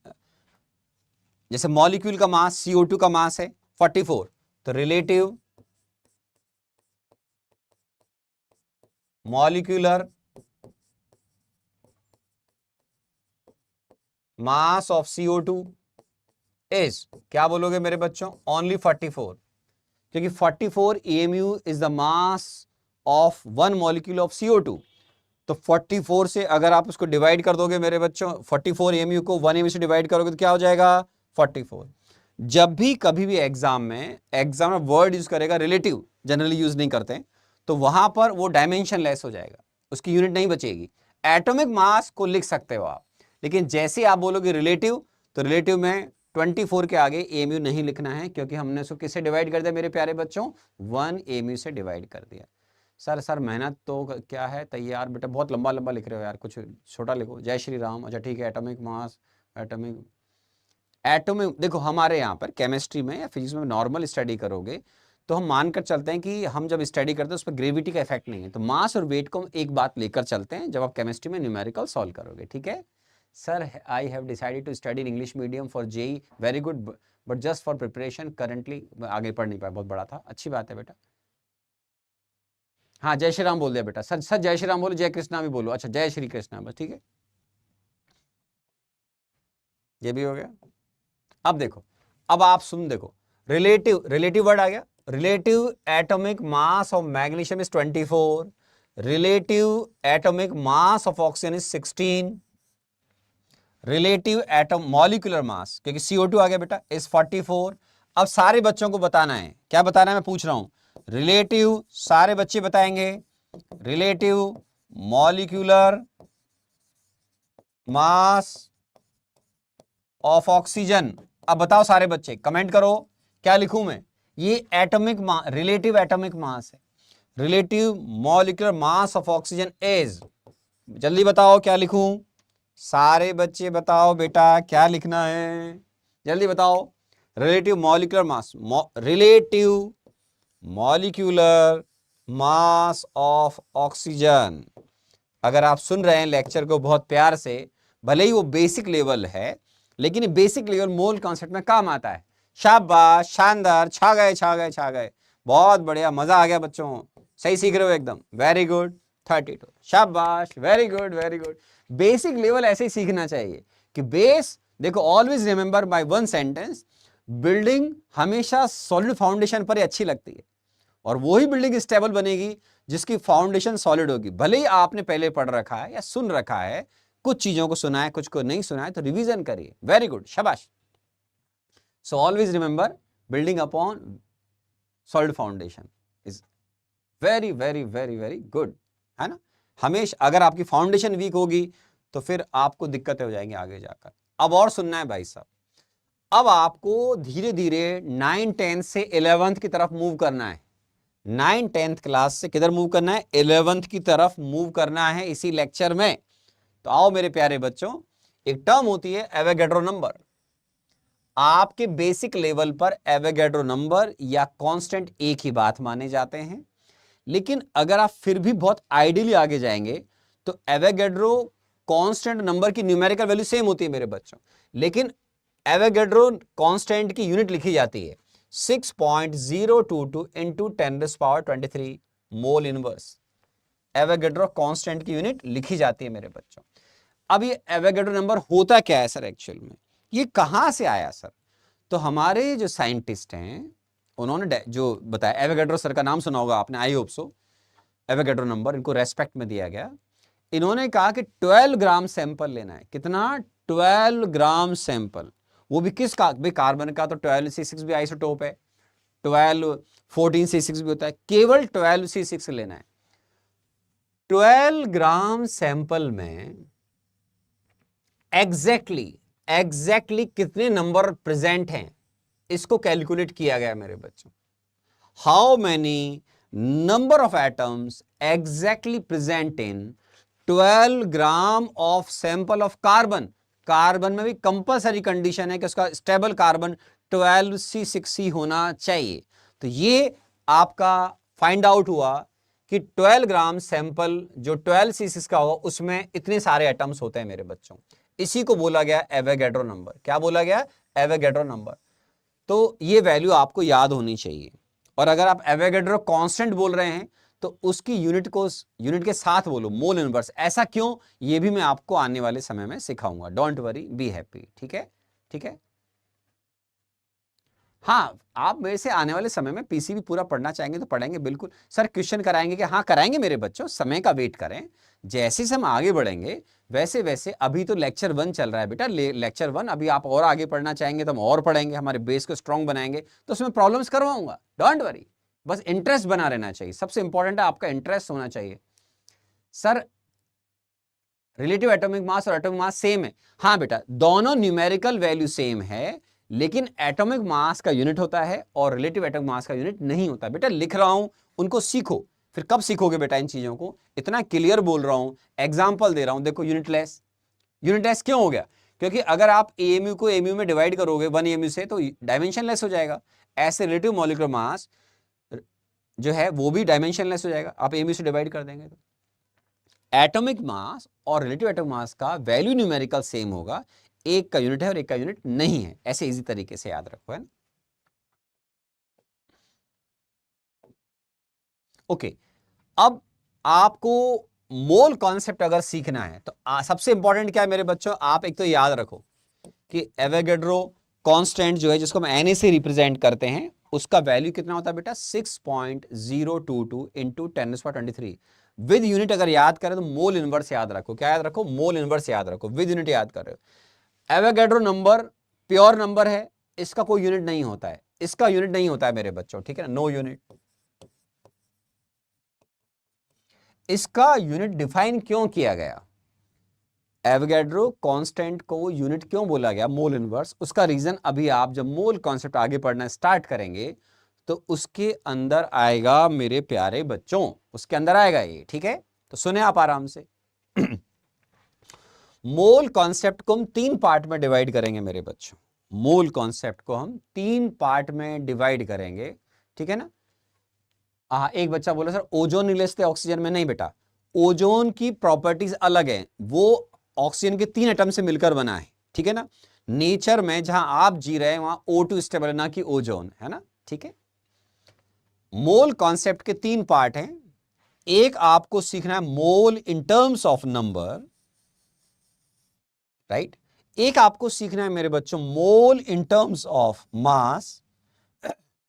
जैसे मॉलिक्यूल का मास CO2 का मास है 44, तो relative molecular mass of CO2 is, क्या बोलोगे मेरे बच्चों, ओनली 44, क्योंकि 44 AMU is the mass of 1 molecule of CO2। तो 44 से अगर आप उसको डिवाइड कर दोगे मेरे बच्चों, 44 AMU को 1 AMU से डिवाइड करोगे तो क्या हो जाएगा, 44। जब भी कभी भी एग्जाम में वर्ड यूज करेगा रिलेटिव, जनरली यूज नहीं करते, तो वहां पर वो डायमेंशनलेस हो जाएगा, उसकी यूनिट नहीं बचेगी। एटॉमिक मास को लिख सकते हो आप, लेकिन जैसे आप बोलोगे रिलेटिव, तो रिलेटिव में 24 के आगे AMU नहीं लिखना है, क्योंकि हमने उसको किससे डिवाइड कर दिया मेरे प्यारे बच्चों, 1 AMU से डिवाइड कर दिया। सर मेहनत तो क्या है, तैयार बेटा, बहुत लंबा लंबा लिख रहे हो यार, कुछ छोटा लिखो, जय श्री राम। अच्छा ठीक है, एटॉमिक मास, एटॉमिक देखो, हमारे यहाँ पर केमिस्ट्री में या फिजिक्स में नॉर्मल स्टडी करोगे तो हम मानकर चलते हैं कि हम जब स्टडी करते हैं उस पर ग्रेविटी का इफेक्ट नहीं है, तो मास और वेट को हम एक बात लेकर चलते हैं जब आप केमिस्ट्री में न्यूमेरिकल सॉल्व करोगे, ठीक है। Sir I have decided to study in English medium for JEE, very good, but just for preparation currently आगे पढ़ नहीं पाया, बहुत बड़ा था, अच्छी बात है बेटा। हाँ जय श्री राम बोल दिया बेटा, सर सर जय श्री राम बोलो, जय कृष्णा भी बोलो, अच्छा जय श्री कृष्णा बस, ठीक है ये भी हो गया। अब देखो, अब आप सुन देखो, रिलेटिव, रिलेटिव वर्ड आ गया, relative atomic mass of magnesium is 24, relative atomic mass of oxygen is 16, relative atom molecular mass क्योंकि CO2 आ गया बेटा इज 44। अब सारे बच्चों को बताना है, क्या बताना है मैं पूछ रहा हूं, रिलेटिव, सारे बच्चे बताएंगे, relative molecular mass of oxygen. अब बताओ सारे बच्चे कमेंट करो, क्या लिखूं मैं, ये एटॉमिक रिलेटिव एटॉमिक मास है, relative molecular mass of oxygen is, जल्दी बताओ क्या लिखूं, सारे बच्चे बताओ बेटा क्या लिखना है, जल्दी बताओ, relative molecular mass, relative molecular mass of oxygen. अगर आप सुन रहे हैं लेक्चर को बहुत प्यार से, भले ही वो बेसिक लेवल है लेकिन बेसिक लेवल मोल कॉन्सेप्ट में काम आता है। शाबाश, शानदार, छा गए छा गए छा गए, बहुत बढ़िया, मजा आ गया बच्चों, सही सीख रहे हो एकदम, वेरी गुड, 32, शाबाश, very good very good. Basic level ऐसे ही सीखना चाहिए कि बेस देखो, always remember by one sentence, building हमेशा सॉलिड फाउंडेशन पर ही अच्छी लगती है, और वही बिल्डिंग स्टेबल बनेगी जिसकी फाउंडेशन सॉलिड होगी। भले ही आपने पहले पढ़ रखा है या सुन रखा है, कुछ चीजों को सुना है कुछ को नहीं सुना है, तो रिवीजन करिए, वेरी गुड, शाबाश। So always remember building upon solid foundation is very very very very good, है ना। हमेशा अगर आपकी फाउंडेशन वीक होगी तो फिर आपको दिक्कतें हो जाएंगी आगे जाकर। अब और सुनना है भाई साहब, अब आपको धीरे धीरे 9, 10 से 11th की तरफ मूव करना है, 9, 10th क्लास से किधर मूव करना है, 11th की तरफ मूव करना है इसी लेक्चर में। तो आओ मेरे प्यारे बच्चों, एक टर्म होती है एवोगैड्रो नंबर। आपके बेसिक लेवल पर एवोगैड्रो नंबर या कांस्टेंट एक ही बात माने जाते हैं, लेकिन अगर आप फिर भी बहुत आइडियली आगे जाएंगे तो एवोगैड्रो कांस्टेंट नंबर की न्यूमेरिकल वैल्यू सेम होती है मेरे बच्चों, लेकिन एवोगैड्रो कांस्टेंट की यूनिट लिखी जाती है 6.022 into 10⁻23 mole inverse. Avogadro constant की यूनिट लिखी जाती है मेरे बच्चों। अब ये एवोगैड्रो नंबर होता क्या है सर एक्चुअल में, ये कहां से आया सर, तो हमारे जो साइंटिस्ट हैं उन्होंने जो बताया, एवोगैड्रो सर का नाम सुना होगा आपने, I hope so, Avogadro number इनको रेस्पेक्ट में दिया गया। इन्होंने कहा कि 12 ग्राम सैंपल लेना है, कितना, 12 ग्राम सैंपल, वो भी किस का, भाई कार्बन का तो 12C6 भी आइसोटोप है, 12 14C6 भी होता है, केवल 12C6 लेना है। 12 ग्राम सैंपल में एग्जैक्टली कितने नंबर प्रेजेंट हैं इसको कैलकुलेट किया गया मेरे बच्चों। How many number of atoms exactly present in 12 gram of sample of carbon. Carbon में भी कंपलसरी कंडीशन है कि उसका स्टेबल कार्बन 12C6 होना चाहिए। तो ये आपका फाइंड आउट हुआ कि 12 ग्राम सैंपल जो 12C6 का होगा उसमें इतने सारे एटम्स होते हैं मेरे बच्चों, इसी को बोला गया एवोगैड्रो नंबर। क्या बोला गया, एवोगैड्रो नंबर। तो ये वैल्यू आपको याद होनी चाहिए। और अगर आप एवोगैड्रो कांस्टेंट बोल रहे हैं तो उसकी यूनिट के साथ बोलो, मोल इनवर्स। ऐसा क्यों, ये भी मैं आपको आने वाले समय में सिखाऊंगा, डोंट वरी, बी हैप्पी, ठीक है, ठीक है। हाँ, आप मेरे से आने वाले समय में पीसीबी पूरा पढ़ना चाहेंगे तो पढ़ेंगे, बिल्कुल सर, क्वेश्चन कराएंगे कि हाँ कराएंगे मेरे बच्चों, समय का वेट करें। जैसे हम आगे बढ़ेंगे वैसे वैसे, अभी तो लेक्चर 1 चल रहा है बेटा, लेक्चर 1, अभी आप और आगे पढ़ना चाहेंगे तो हम और पढ़ेंगे, हमारे बेस को स्ट्रॉन्ग बनाएंगे, तो उसमें प्रॉब्लम्स करवाऊंगा, डोंट वरी, बस इंटरेस्ट बना रहना चाहिए, सबसे इंपॉर्टेंट है आपका इंटरेस्ट होना चाहिए। सर रिलेटिव एटॉमिक मास और एटॉमिक मास सेम है, हाँ बेटा दोनों न्यूमेरिकल वैल्यू सेम है, लेकिन एटॉमिक मास का यूनिट होता है और रिलेटिव एटॉमिक मास का यूनिट नहीं होता। बेटा लिख रहा हूं, उनको सीखो, फिर कब सीखोगे बेटा इन चीजों को, इतना क्लियर बोल रहा हूं, एग्जांपल दे रहा हूं। देखो यूनिटलेस क्यों हो गया, क्योंकि अगर आप एएमयू को एमयू में डिवाइड करोगे 1 एमयू से तो डायमेंशनलेस हो जाएगा, ऐसे रिलेटिव मॉलिक्यूलर मास जो है वो भी डायमेंशनलेस हो जाएगा, आप एमयू से डिवाइड कर देंगे तो। एटॉमिक मास और रिलेटिव एटॉमिक मास का वैल्यू न्यूमेरिकल सेम होगा, एक का यूनिट है और एक का यूनिट नहीं है, ऐसे इजी तरीके से याद रखो, है ना। ओके, अब आपको मोल कॉन्सेप्ट अगर सीखना है तो सबसे इंपॉर्टेंट क्या है मेरे बच्चों, आप एक तो याद रखो कि एवोगैड्रो कांस्टेंट जो है जिसको हम Na से रिप्रेजेंट करते हैं, उसका वैल्यू कितना होता है बेटा 6.022 इंटू 10⁻23। विद यूनिट अगर याद करें तो मोल इनवर्स याद रखो, क्या याद रखो, मोल इनवर्स याद रखो, विद यूनिट याद कर रहे हो। एवोगैड्रो नंबर प्योर नंबर है, इसका कोई यूनिट नहीं होता है, इसका यूनिट नहीं होता है मेरे बच्चों, ठीक है ना, नो यूनिट। इसका यूनिट डिफाइन क्यों किया गया, एवोगैड्रो कांस्टेंट को यूनिट क्यों बोला गया मोल इनवर्स, उसका रीजन अभी आप जब मोल कॉन्सेप्ट आगे पढ़ना स्टार्ट करेंगे तो उसके अंदर आएगा मेरे प्यारे बच्चों, उसके अंदर आएगा ये, ठीक है। तो सुने आप आराम से। मोल कॉन्सेप्ट को हम 3 पार्ट में डिवाइड करेंगे मेरे बच्चों, मोल कॉन्सेप्ट को हम 3 पार्ट में डिवाइड करेंगे, ठीक है ना। एक बच्चा बोला सर ओजोन नहीं लेते ऑक्सीजन में, नहीं बेटा, ओजोन की प्रॉपर्टीज अलग है, वो ऑक्सीजन के 3 एटम से मिलकर बना है, ठीक है ना। नेचर में जहां आप जी रहे हैं वहां O2 स्टेबल है, ना कि ओजोन, है ना, ठीक है। मोल कॉन्सेप्ट के 3 पार्ट हैं, एक आपको सीखना है mole in terms of number, right, एक आपको सीखना है मेरे बच्चों मोल इन टर्म्स ऑफ मास,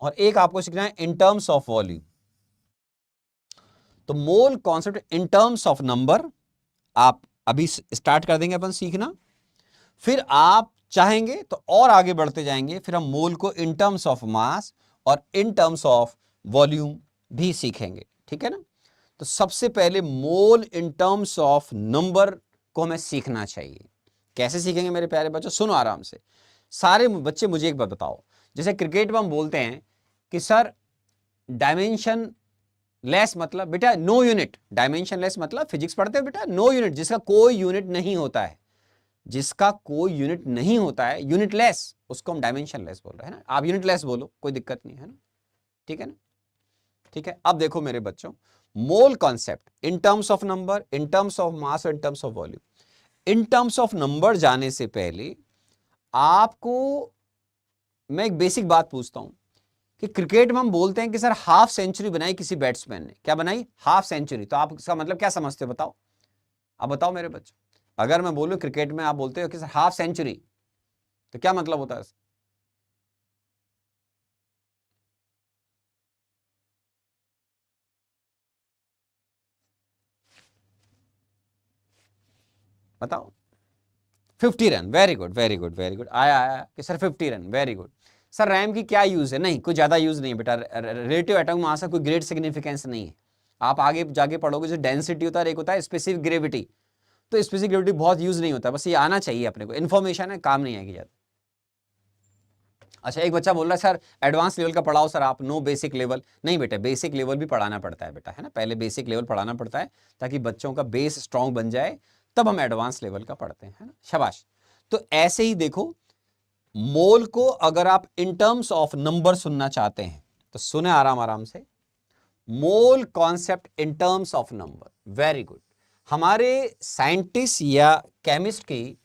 और एक आपको सीखना है इन टर्म्स ऑफ वॉल्यूम। तो mole concept in terms of number आप अभी स्टार्ट कर देंगे अपन सीखना, फिर आप चाहेंगे तो और आगे बढ़ते जाएंगे, फिर हम मोल को इन टर्म्स ऑफ मास और इन टर्म्स ऑफ वॉल्यूम भी सीखेंगे, ठीक है ना। तो सबसे पहले मोल इन टर्म्स ऑफ नंबर को हमें सीखना चाहिए। कैसे सीखेंगे मेरे प्यारे बच्चों, सुनो आराम से। सारे बच्चे मुझे एक बात बताओ, जैसे क्रिकेट में हम बोलते हैं कि सर डायमेंशन लेस मतलब बेटा नो यूनिट, डायमेंशन लेस मतलब फिजिक्स पढ़ते हो बेटा, नो यूनिट, जिसका कोई यूनिट नहीं होता है, जिसका कोई यूनिट नहीं होता है, यूनिट लेस, उसको हम डायमेंशन लेस बोल रहे हैं ना। आप यूनिट लेस बोलो, कोई दिक्कत नहीं है ना, ठीक है ना, ठीक है। अब देखो मेरे बच्चों, mole concept in terms of number, in terms of mass और in terms of volume. In terms of number जाने से पहले आपको मैं एक बेसिक बात पूछता हूं कि क्रिकेट में हम बोलते हैं कि सर हाफ सेंचुरी बनाई किसी बैट्समैन ने, क्या बनाई, हाफ सेंचुरी। तो आप इसका मतलब क्या समझते हो, बताओ, अब बताओ मेरे बच्चों। अगर मैं बोलूं क्रिकेट में आप बोलते हो कि सर हाफ सेंचुरी, तो क्या मतलब होता है, बताओ। 50 run, very good very good very good, आया आया कि sir 50 run, very good. Sir RAM की क्या यूज है, नहीं कोई ज्यादा यूज नहीं बेटा, रिलेटिव एटॉमिक मास का कोई ग्रेट सिग्निफिकेंस नहीं है। आप आगे जाके पढ़ोगे जो डेंसिटी होता है, एक होता है स्पेसिफिक ग्रेविटी, तो स्पेसिफिक ग्रेविटी बहुत यूज नहीं होता, बस ये आना चाहिए अपने को, इन्फॉर्मेशन है, काम नहीं आएगी ज्यादा। अच्छा, एक बच्चा बोल रहा है सर एडवांस लेवल का पढ़ाओ सर आप, नो बेसिक लेवल, नहीं बेटा बेसिक लेवल भी पढ़ाना पड़ता है बेटा, है ना, पहले बेसिक लेवल पढ़ाना पड़ता है ताकि बच्चों का बेस स्ट्रांग बन जाए, तब हम एडवांस लेवल का पढ़ते हैं, है ना, शाबाश। तो ऐसे ही देखो, मोल को अगर आप इन टर्म्स ऑफ नंबर सुनना चाहते हैं तो सुने आराम आराम से, मोल concept in terms of number, very good. हमारे साइंटिस्ट या केमिस्ट के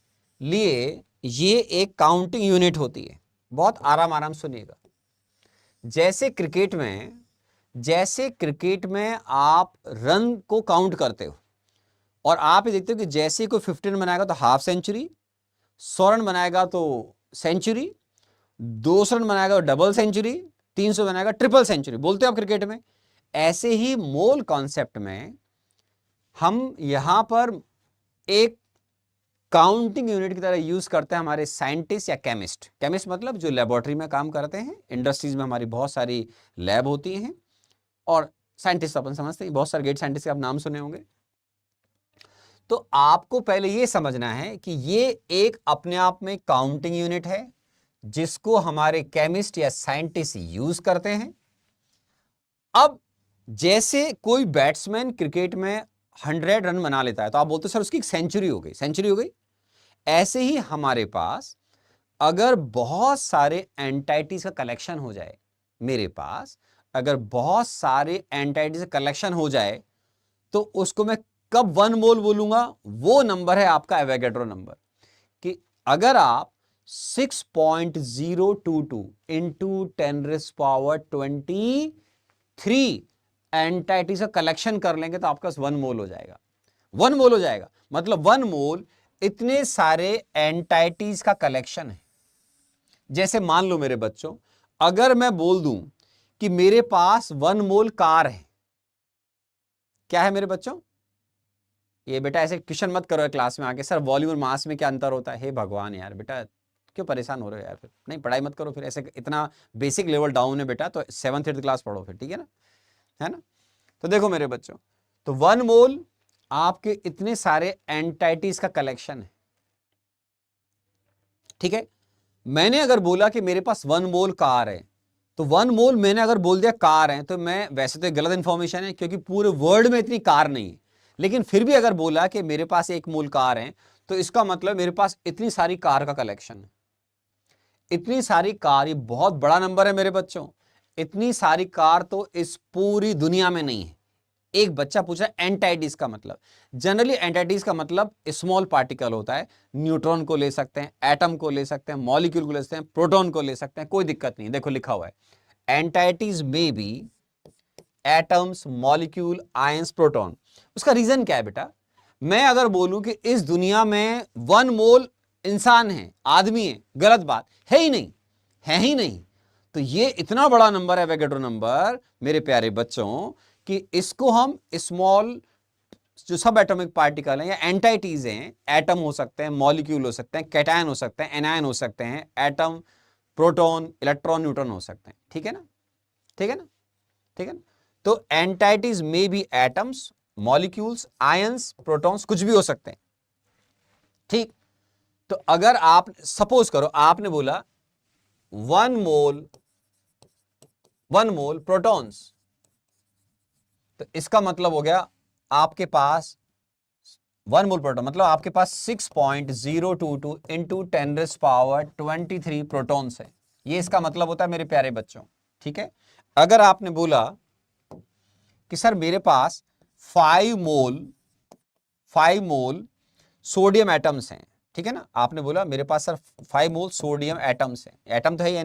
लिए ये एक काउंटिंग यूनिट होती है, बहुत आराम आराम सुनिएगा। जैसे क्रिकेट में आप रन को काउंट करते हो और आप ये देखते हो कि जैसे कोई 50 रन बनाएगा तो हाफ सेंचुरी, 100 रन बनाएगा तो सेंचुरी, 200 रन बनाएगा तो डबल सेंचुरी, 300 बनाएगा ट्रिपल सेंचुरी, बोलते हो आप क्रिकेट में। ऐसे ही मोल कॉन्सेप्ट में हम यहां पर एक काउंटिंग यूनिट की तरह यूज करते हैं हमारे साइंटिस्ट या केमिस्ट, केमिस्ट मतलब जो लेबोरेटरी में काम करते हैं, इंडस्ट्रीज में हमारी बहुत सारी लैब होती हैं, और साइंटिस्ट अपन समझते हैं, बहुत सारे ग्रेट साइंटिस्ट के आप नाम सुने होंगे। तो आपको पहले यह समझना है कि ये एक अपने आप में काउंटिंग यूनिट है जिसको हमारे केमिस्ट या साइंटिस्ट यूज करते हैं। अब जैसे कोई बैट्समैन क्रिकेट में 100 रन बना लेता है तो आप बोलते सर उसकी सेंचुरी हो गई, सेंचुरी हो गई। ऐसे ही हमारे पास अगर बहुत सारे एंटाइटीज का कलेक्शन हो जाए, मेरे पास अगर बहुत सारे एंटाइटीज का कलेक्शन हो जाए तो उसको मैं कब 1 मोल बोलूंगा, वो नंबर है आपका एवोगैड्रो नंबर। कि अगर आप 6.022 इंटू 10⁻23 एंटाइटीज का कलेक्शन कर लेंगे तो आपका 1 मोल हो जाएगा। 1 मोल हो जाएगा मतलब 1 मोल इतने सारे एंटाइटीज का कलेक्शन है। जैसे मान लो मेरे बच्चों, अगर मैं बोल दूं कि मेरे पास 1 मोल कार है, क्या है मेरे बच्चों? ये बेटा ऐसे क्वेश्चन मत करो क्लास में आके, सर वॉल्यूम और मास में क्या अंतर होता है। हे भगवान यार, बेटा क्यों परेशान हो रहे हो यार? फिर नहीं, पढ़ाई मत करो फिर ऐसे, इतना बेसिक लेवल डाउन है बेटा, तो 7th 8th क्लास पढ़ो फिर, ठीक है ना, है ना। तो देखो मेरे बच्चों, तो 1 मोल आपके इतने सारे एंटाइटीज का कलेक्शन है, ठीक है। मैंने अगर बोला कि मेरे पास 1 मोल कार है, तो 1 मोल मैंने अगर बोल दिया कार है, तो मैं वैसे तो गलत इंफॉर्मेशन है क्योंकि पूरे वर्ल्ड में इतनी कार नहीं है, लेकिन फिर भी अगर बोला कि मेरे पास 1 मोल कार है, तो इसका मतलब मेरे पास इतनी सारी कार का कलेक्शन है। इतनी सारी कार, ये बहुत बड़ा नंबर है मेरे बच्चों। इतनी सारी कार तो इस पूरी दुनिया में नहीं है। एक बच्चा पूछा एंटाइटीज का मतलब, जनरली एंटाइटीज का मतलब स्मॉल पार्टिकल होता है। न्यूट्रॉन को ले सकते हैं, एटम को ले सकते हैं, मॉलिक्यूल को ले सकते हैं, प्रोटॉन को ले सकते हैं, कोई दिक्कत नहीं। देखो लिखा हुआ है, एंटाइटीज में be atoms, molecule, ions, proton. उसका रीजन क्या है बेटा? मैं अगर बोलूं कि इस दुनिया में 1 मोल इंसान है, आदमी है, गलत बात है ही नहीं, है ही नहीं। तो ये इतना बड़ा नंबर है एवोगैड्रो नंबर मेरे प्यारे बच्चों, कि इसको हम स्मॉल जो सब एटॉमिक पार्टिकल हैं या एंटाइटीज हैं, एटम हो सकते हैं, मॉलिक्यूल हो सकते हैं, कैटायन हो सकते हैं, एनायन हो सकते हैं, एटम, प्रोटॉन, इलेक्ट्रॉन, न्यूट्रॉन हो सकते हैं, ठीक है ना, ठीक है ना, ठीक है ना। तो एंटाइटीज में भी एटम्स, मॉलिक्यूल्स, आयंस, प्रोटॉन्स, कुछ भी हो सकते हैं, ठीक। तो अगर आप सपोज करो आपने बोला 1 मोल प्रोटॉन्स, तो इसका मतलब हो गया आपके पास 1 मोल प्रोटॉन मतलब आपके पास 6.022 इंटू 10⁻23 प्रोटॉन्स है। ये इसका मतलब होता है मेरे प्यारे बच्चों, ठीक है। अगर आपने बोला कि सर मेरे पास 5 मोल सोडियम एटम्स हैं, ठीक है ना, आपने बोला मेरे पास सर 5 मोल सोडियम एटम्स हैं, एटम तो है ही,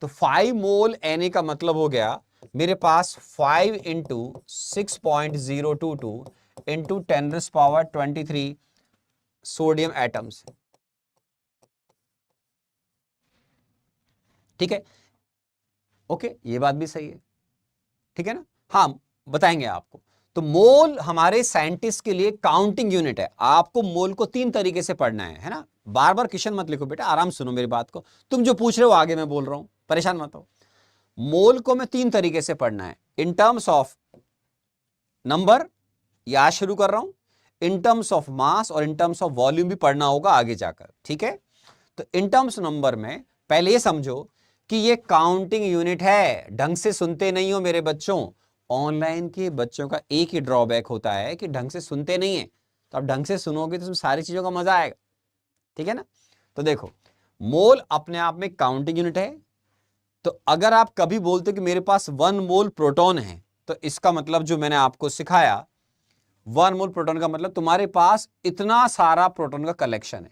तो 5 मोल Na का मतलब हो गया मेरे पास 5 इंटू 6.022 इंटू 10⁻23 सोडियम एटम्स, ठीक है। ओके, ये बात भी सही है, ठीक है ना। हाँ, बताएंगे आपको। तो मोल हमारे साइंटिस्ट के लिए काउंटिंग यूनिट है। आपको मोल को 3 तरीके से पढ़ना है ना। बार बार क्वेश्चन मत लिखो बेटा, आराम सुनो मेरी बात को। तुम जो पूछ रहे हो आगे मैं बोल रहा हूं, परेशान मत हो। मोल को मैं 3 तरीके से पढ़ना है, इन टर्म्स ऑफ नंबर, याद शुरू कर रहा हूं, इन टर्म्स ऑफ मास और इन टर्म्स ऑफ वॉल्यूम भी पढ़ना होगा आगे जाकर, ठीक है। तो इन टर्म्स नंबर में पहले ये समझो कि ये काउंटिंग यूनिट है। ढंग से सुनते नहीं हो मेरे बच्चों। ऑनलाइन के बच्चों का एक ही ड्रॉबैक होता है कि ढंग से सुनते नहीं है। तो आप ढंग से सुनोगे तो सारी चीजों का मजा आएगा, ठीक है ना। तो देखो, मोल अपने आप में काउंटिंग यूनिट है। तो अगर आप कभी बोलते कि मेरे पास 1 मोल प्रोटॉन है, तो इसका मतलब जो मैंने आपको सिखाया, 1 मोल प्रोटॉन का मतलब तुम्हारे पास इतना सारा प्रोटॉन का कलेक्शन है।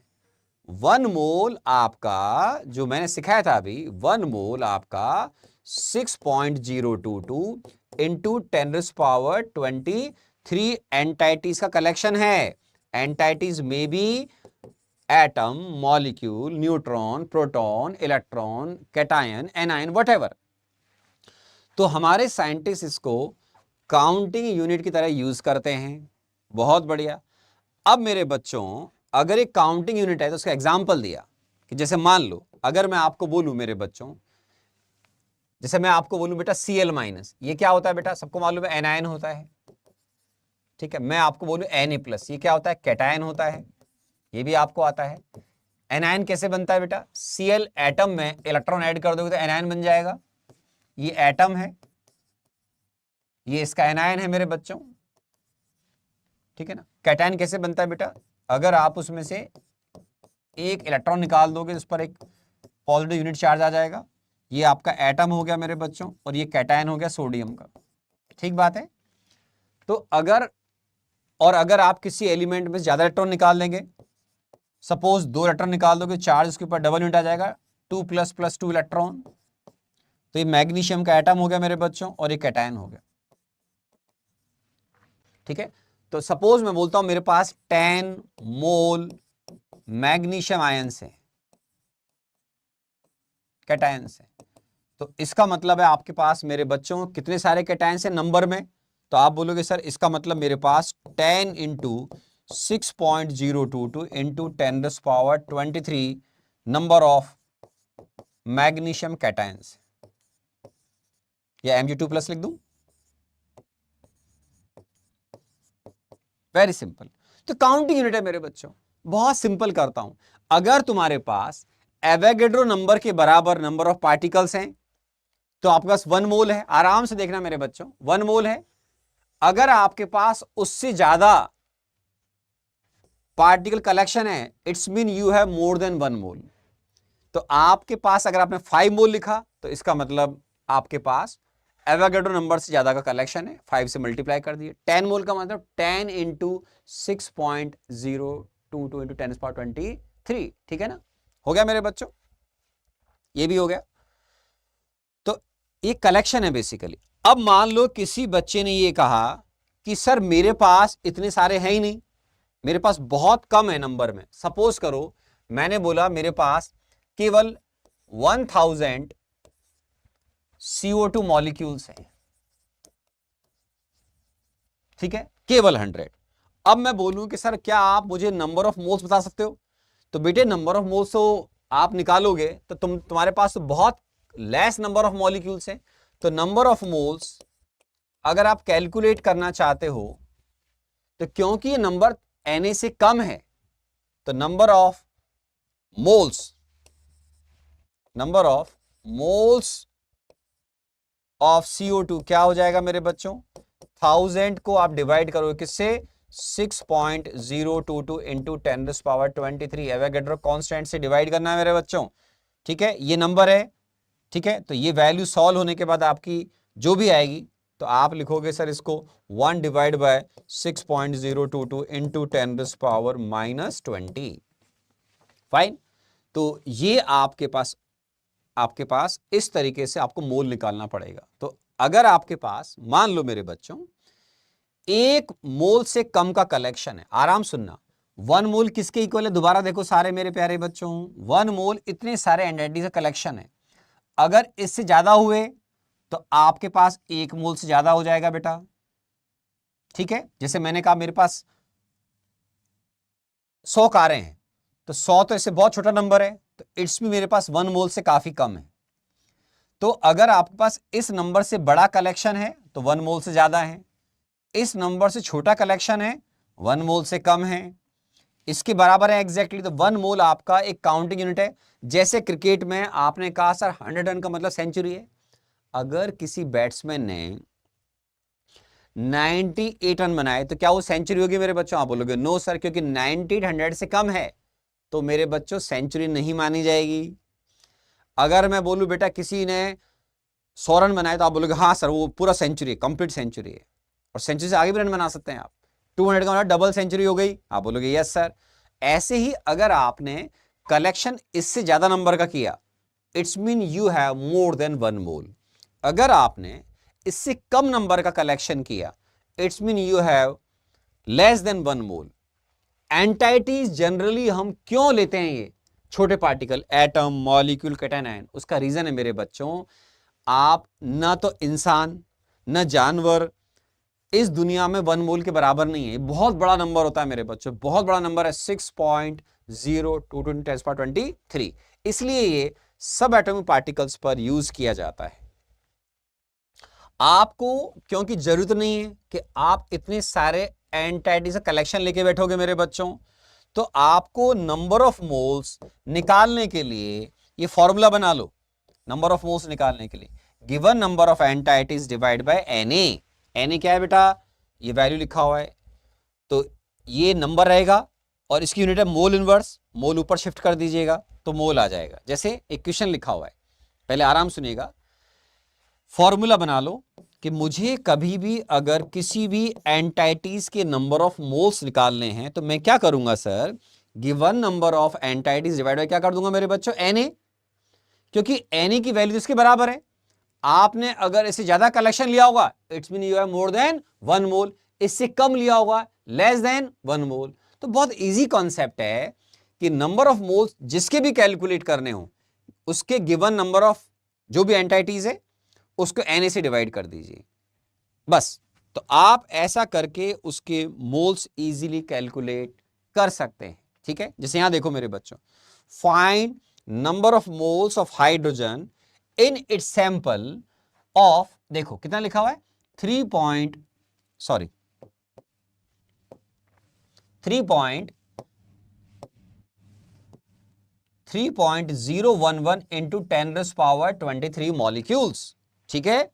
1 मोल आपका, जो मैंने सिखाया था अभी, 1 मोल आपका 6.022 इंटू 10⁻23 एंटाइटीज का कलेक्शन है। एंटाइटीज में भी atom, molecule, neutron, proton, electron, cation, anion, whatever. तो हमारे साइंटिस्ट इसको काउंटिंग यूनिट की तरह यूज करते हैं। बहुत बढ़िया। अब मेरे बच्चों, अगर एक काउंटिंग यूनिट है तो उसका एग्जांपल दिया कि जैसे मान लो अगर मैं आपको बोलूं मेरे बच्चों, जैसे मैं आपको बोलूं बेटा Cl-, ये क्या होता है बेटा? सबको मालूम है एनायन होता है, ठीक है। मैं आपको बोलूं Na+, ये क्या होता है? कैटायन होता है, ये भी आपको आता है। एनायन कैसे बनता है बेटा? Cl एटम में इलेक्ट्रॉन ऐड कर दोगे तो एनायन बन जाएगा। ये एटम है, ये इसका एनायन है मेरे बच्चों, ठीक है ना। कैटायन कैसे बनता है बेटा? अगर आप उसमें से एक इलेक्ट्रॉन निकाल दोगे तो उस पर एक पॉजिटिव यूनिट चार्ज आ जाएगा। ये आपका एटम हो गया मेरे बच्चों, और ये कैटायन हो गया सोडियम का, ठीक बात है। तो अगर और अगर आप किसी एलिमेंट में ज्यादा इलेक्ट्रॉन निकाल लेंगे, सपोज 2 इलेक्ट्रॉन निकाल दोगे, चार्ज उसके ऊपर डबल यूनिट आ जाएगा, 2++2 इलेक्ट्रॉन। तो ये मैग्नीशियम का एटम हो गया मेरे बच्चों, और ये कैटायन हो गया। ठीक है, तो सपोज मैं बोलता हूं मेरे पास 10 मोल मैग्नीशियम आयंस है, कैटायंस है। तो इसका मतलब है आपके पास मेरे बच्चों कितने सारे कैटायंस हैं नंबर में? तो आप बोलोगे सर इसका मतलब मेरे पास 10 into 6.022 into 10⁻23 number of magnesium cations, या Mg2+ लिख दूं? Very simple. तो काउंटिंग यूनिट है मेरे बच्चों, बहुत सिंपल करता हूं। अगर तुम्हारे पास एवोगैड्रो नंबर के बराबर नंबर ऑफ पार्टिकल्स हैं तो आपके पास 1 मोल है। आराम से देखना मेरे बच्चों, 1 मोल है। अगर आपके पास उससे ज्यादा पार्टिकल कलेक्शन है, it's mean you have more than 1 मोल। तो आपके पास अगर आपने 5 मोल लिखा तो इसका मतलब आपके पास एवोगैड्रो नंबर से ज्यादा का कलेक्शन है, 5 से मल्टीप्लाई कर दिए। 10 मोल का मतलब 10 इंटू 6.022 इंटू 10⁻23। ठीक है ना, हो गया मेरे बच्चों, ये भी हो गया। तो ये कलेक्शन है बेसिकली। अब मान लो किसी बच्चे ने ये कहा कि सर मेरे पास इतने सारे हैं ही नहीं, मेरे पास बहुत कम है नंबर में। सपोज करो मैंने बोला मेरे पास केवल 1000 CO2 मॉलिक्यूल्स हैं, ठीक है, केवल 100। अब मैं बोलूं कि सर क्या आप मुझे नंबर ऑफ मोल्स बता सकते हो? तो बेटे नंबर ऑफ मोल्स तो आप निकालोगे तो तुम्हारे पास तो बहुत लेस नंबर ऑफ मॉलिक्यूल्स हैं। तो नंबर ऑफ मोल्स अगर आप कैलकुलेट करना चाहते हो तो क्योंकि ये नंबर Na से कम है तो number of moles of CO2 क्या हो जाएगा मेरे बच्चों? 1000 को आप डिवाइड करोगे किससे? 6.022 इंटू 10⁻23 एवोगैड्रो कांस्टेंट से डिवाइड करना है मेरे बच्चों। ठीक है, ये नंबर है। ठीक है, तो ये वैल्यू सॉल्व होने के बाद आपकी जो भी आएगी तो आप लिखोगे सर इसको 1 डिवाइड बाय 6.022 इंटू 10⁻⁻20। फाइन। तो ये आपके पास इस तरीके से आपको मोल निकालना पड़ेगा। तो अगर आपके पास मान लो मेरे बच्चों 1 मोल से कम का कलेक्शन है, आराम सुनना, 1 मोल किसके इक्वल है? दोबारा देखो सारे मेरे प्यारे बच्चों, 1 मोल इतने सारे एनआईडी का कलेक्शन है। अगर इससे ज्यादा हुए तो आपके पास 1 मोल से ज्यादा हो जाएगा बेटा। ठीक है, जैसे मैंने कहा मेरे पास 100 कारें हैं तो 100 तो इससे बहुत छोटा नंबर है, तो इट्स भी मेरे पास 1 मोल से काफी कम है। तो अगर आपके पास इस नंबर से बड़ा कलेक्शन है तो 1 मोल से ज्यादा है, इस नंबर से छोटा कलेक्शन है 1 मोल से कम है, इसके बराबर है एग्जैक्टली। तो 1 मोल आपका एक काउंटिंग यूनिट है। जैसे क्रिकेट में आपने कहा सर 100 रन का मतलब सेंचुरी है। अगर किसी बैट्समैन ने 98 रन बनाए तो क्या वो सेंचुरी होगी मेरे बच्चों? आप बोलोगे नो सर, क्योंकि 98 100 से कम है तो मेरे बच्चों सेंचुरी नहीं मानी जाएगी। अगर मैं बोलूं बेटा किसी ने 100 रन बनाए तो आप बोलोगे हाँ सर वो पूरा सेंचुरी है, कंप्लीट सेंचुरी है, और सेंचुरी से आगे भी रन बना सकते हैं आप। 200 का मतलब डबल सेंचुरी हो गई, आप बोलोगे यस सर। ऐसे ही अगर आपने कलेक्शन इससे ज्यादा नंबर का किया, it's mean you have more than 1 मोल। अगर आपने इससे कम नंबर का कलेक्शन किया, it's mean you have less than 1 mole. Entities generally हम क्यों लेते हैं ये छोटे particle, atom, molecule, cation, ion? उसका रीजन है मेरे बच्चों, आप ना तो इंसान न जानवर इस दुनिया में 1 मोल के बराबर नहीं है। बहुत बड़ा नंबर होता है मेरे बच्चों, बहुत बड़ा नंबर है 6.022 10⁻23। इसलिए ये सब एटॉमिक पार्टिकल्स पर यूज किया जाता है। आपको क्योंकि जरूरत नहीं है कि आप इतने सारे एंटाइटी से कलेक्शन लेके बैठोगे मेरे बच्चों, तो आपको नंबर ऑफ मोल्स निकालने के लिए ये फॉर्मूला बना लो। नंबर ऑफ मोल्स निकालने के लिए given number of entities divide by Na। Na क्या है बेटा? ये वैल्यू लिखा हुआ है, तो ये नंबर रहेगा और इसकी यूनिट है मोल इनवर्स। मोल ऊपर शिफ्ट कर दीजिएगा तो मोल आ जाएगा। जैसे इक्वेशन लिखा हुआ है, पहले आराम सुनिएगा। फॉर्मूला बना लो कि मुझे कभी भी अगर किसी भी एंटाइटीज के नंबर ऑफ मोल्स निकालने हैं तो मैं क्या करूंगा sir, given number of entities divide by क्या कर दूंगा मेरे बच्चों, Na, क्योंकि Na की वैल्यू इसके बराबर है। आपने अगर इससे ज्यादा कलेक्शन लिया होगा it's mean you have more than 1 मोल, इससे कम लिया होगा लेस देन 1 मोल। तो बहुत इजी कॉन्सेप्ट है कि नंबर ऑफ मोल्स जिसके भी कैलकुलेट करने हो उसके गिवन नंबर ऑफ जो भी एंटाइटीज है उसको Na से डिवाइड कर दीजिए बस। तो आप ऐसा करके उसके मोल्स इजीली कैलकुलेट कर सकते हैं। ठीक है, जैसे यहां देखो मेरे बच्चों, find number of moles of hydrogen in its sample of, देखो कितना लिखा हुआ है, 3.011 इंटू 10⁻23 मॉलिक्यूल्स। ठीक है,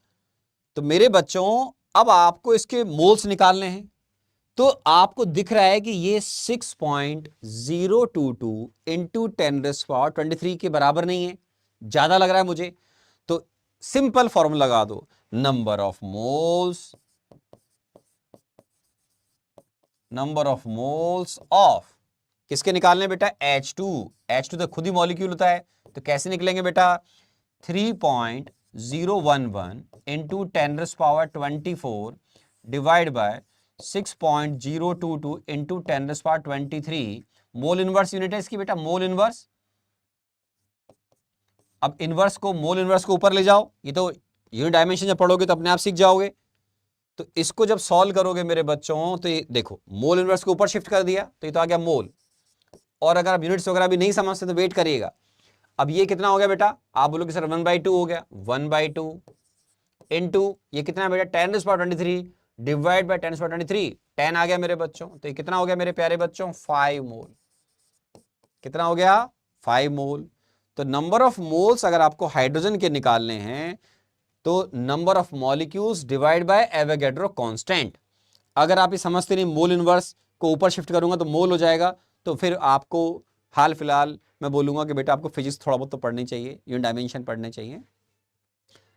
तो मेरे बच्चों अब आपको इसके मोल्स निकालने हैं। तो आपको दिख रहा है कि ये 6.022 इंटू 10⁻23 के बराबर नहीं है, ज्यादा लग रहा है मुझे। तो सिंपल फॉर्मूला लगा दो, नंबर ऑफ मोल्स ऑफ किसके निकालने बेटा, H2 तो खुद ही मॉलिक्यूल होता है, तो कैसे निकलेंगे बेटा, 3.011 into 10⁻24 divide by 6.022 into 10⁻23। Mole inverse unit है इसकी बेटा, मोल इनवर्स। अब इनवर्स को, मोल इनवर्स को ऊपर ले जाओ, ये तो यूनिट डायमेंशन जब पढ़ोगे तो अपने आप सीख जाओगे। तो इसको जब सॉल्व करोगे मेरे बच्चों तो ये देखो, मोल इनवर्स को ऊपर शिफ्ट कर दिया तो ये तो आ गया मोल। और अगर आप यूनिट्स वगैरह भी नहीं समझते तो वेट करिएगा। अब ये कितना हो गया बेटा, आप बोलोगे सर 1/2 हो गया, 1/2 इनटू ये कितना है बेटा, 10⁻23 डिवाइड बाय 10⁻23, 10 आ गया मेरे बच्चों। तो ये कितना हो गया मेरे प्यारे बच्चों, 5 मोल। कितना हो गया, 5 मोल। तो नंबर ऑफ मोल्स अगर आपको हाइड्रोजन के निकालने हैं तो number of molecules divide by Avogadro constant. अगर आप ये समझते नहीं, मोल इनवर्स को ऊपर शिफ्ट करूंगा तो मोल हो जाएगा, तो फिर आपको हाल फिलहाल मैं बोलूंगा कि बेटा आपको फिजिक्स थोड़ा बहुत तो पढ़नी चाहिए, यूनिट डायमेंशन पढ़ने चाहिए,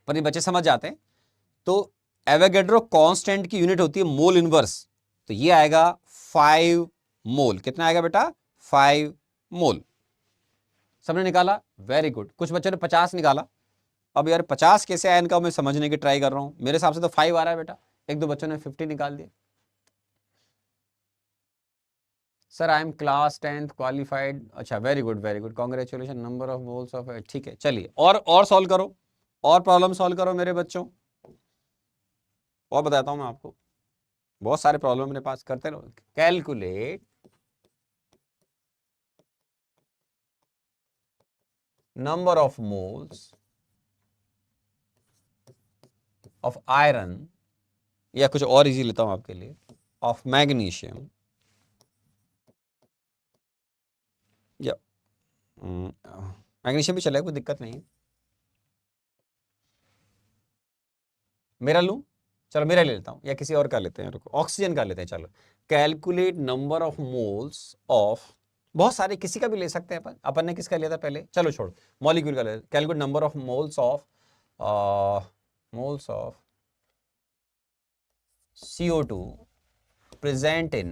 पर ये बच्चे समझ जाते हैं। तो एवोगैड्रो कांस्टेंट की यूनिट होती है मोल इनवर्स, तो ये आएगा 5 मोल। कितना आएगा बेटा, 5 मोल। सबने निकाला, वेरी गुड। कुछ बच्चों ने 50 निकाला। अब यार 50 कैसे आया इनका मैं समझने की ट्राई कर रहा हूं, मेरे हिसाब से तो 5 आ रहा है बेटा। एक दो बच्चों ने 50 निकाल दिए। Sir I am class 10th qualified, अच्छा very good very good, congratulation, number of moles of, ठीक है चलिए और सॉल्व करो, और प्रॉब्लम सॉल्व करो मेरे बच्चों। और बताता हूं मैं आपको, बहुत सारे प्रॉब्लम मेरे पास, करते रहो। Calculate number of moles of iron, या कुछ और इजी लेता हूं आपके लिए, ऑफ मैग्नीशियम, या मैग्नीशियम भी चलेगा, कोई दिक्कत नहीं है। मेरा लूं, चलो मेरा ले लेता हूं, या किसी और का लेते हैं, रुको ऑक्सीजन का लेते हैं। चलो calculate number of moles of, बहुत सारे किसी का भी ले सकते हैं अपन ने किसका लिया था पहले, चलो छोड़ो, मॉलिक्यूल का ले। Calculate number of moles of CO2 present in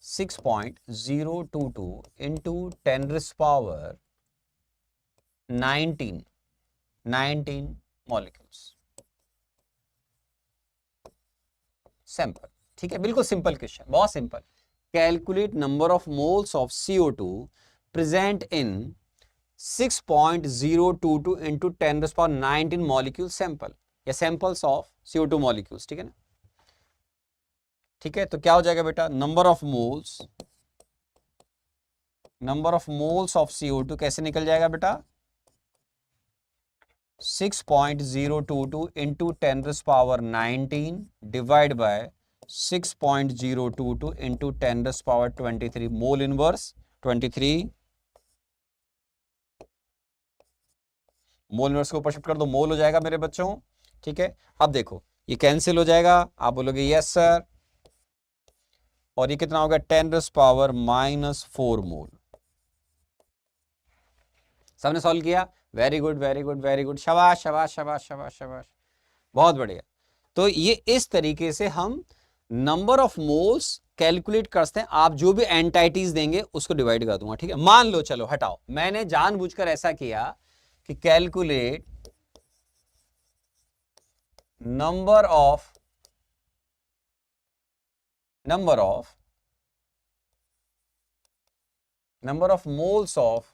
6.022 into 10⁻19 molecules sample. ठीक है, बिल्कुल सिंपल क्वेश्चन, बहुत simple. Calculate number of moles of CO2 present in 6.022 into 10⁻19 molecule sample, या सैंपल्स ऑफ CO2 मॉलिक्यूल्स। ठीक है ना, ठीक है। तो क्या हो जाएगा बेटा, number of moles of CO2 कैसे निकल जाएगा बेटा, 6.022 into 10⁻19 divide by 6.022 into 10⁻23 mole inverse 23। Mole inverse को ऊपर शिफ्ट कर दो, मोल हो जाएगा मेरे बच्चों। ठीक है, अब देखो ये कैंसिल हो जाएगा, आप बोलोगे यस सर, और ये कितना हो गया 10⁻⁻⁴ मोल। सबने सॉल्व किया? Very good very good very good, शाबाश शाबाश शाबाश शाबाश शाबाश, बहुत बढ़िया। तो ये इस तरीके से हम नंबर ऑफ मोल्स कैलकुलेट करते हैं। आप जो भी एंटाइटीज देंगे उसको डिवाइड कर दूंगा, ठीक है। मान लो, चलो हटाओ, मैंने जानबूझकर ऐसा किया कि calculate number of moles of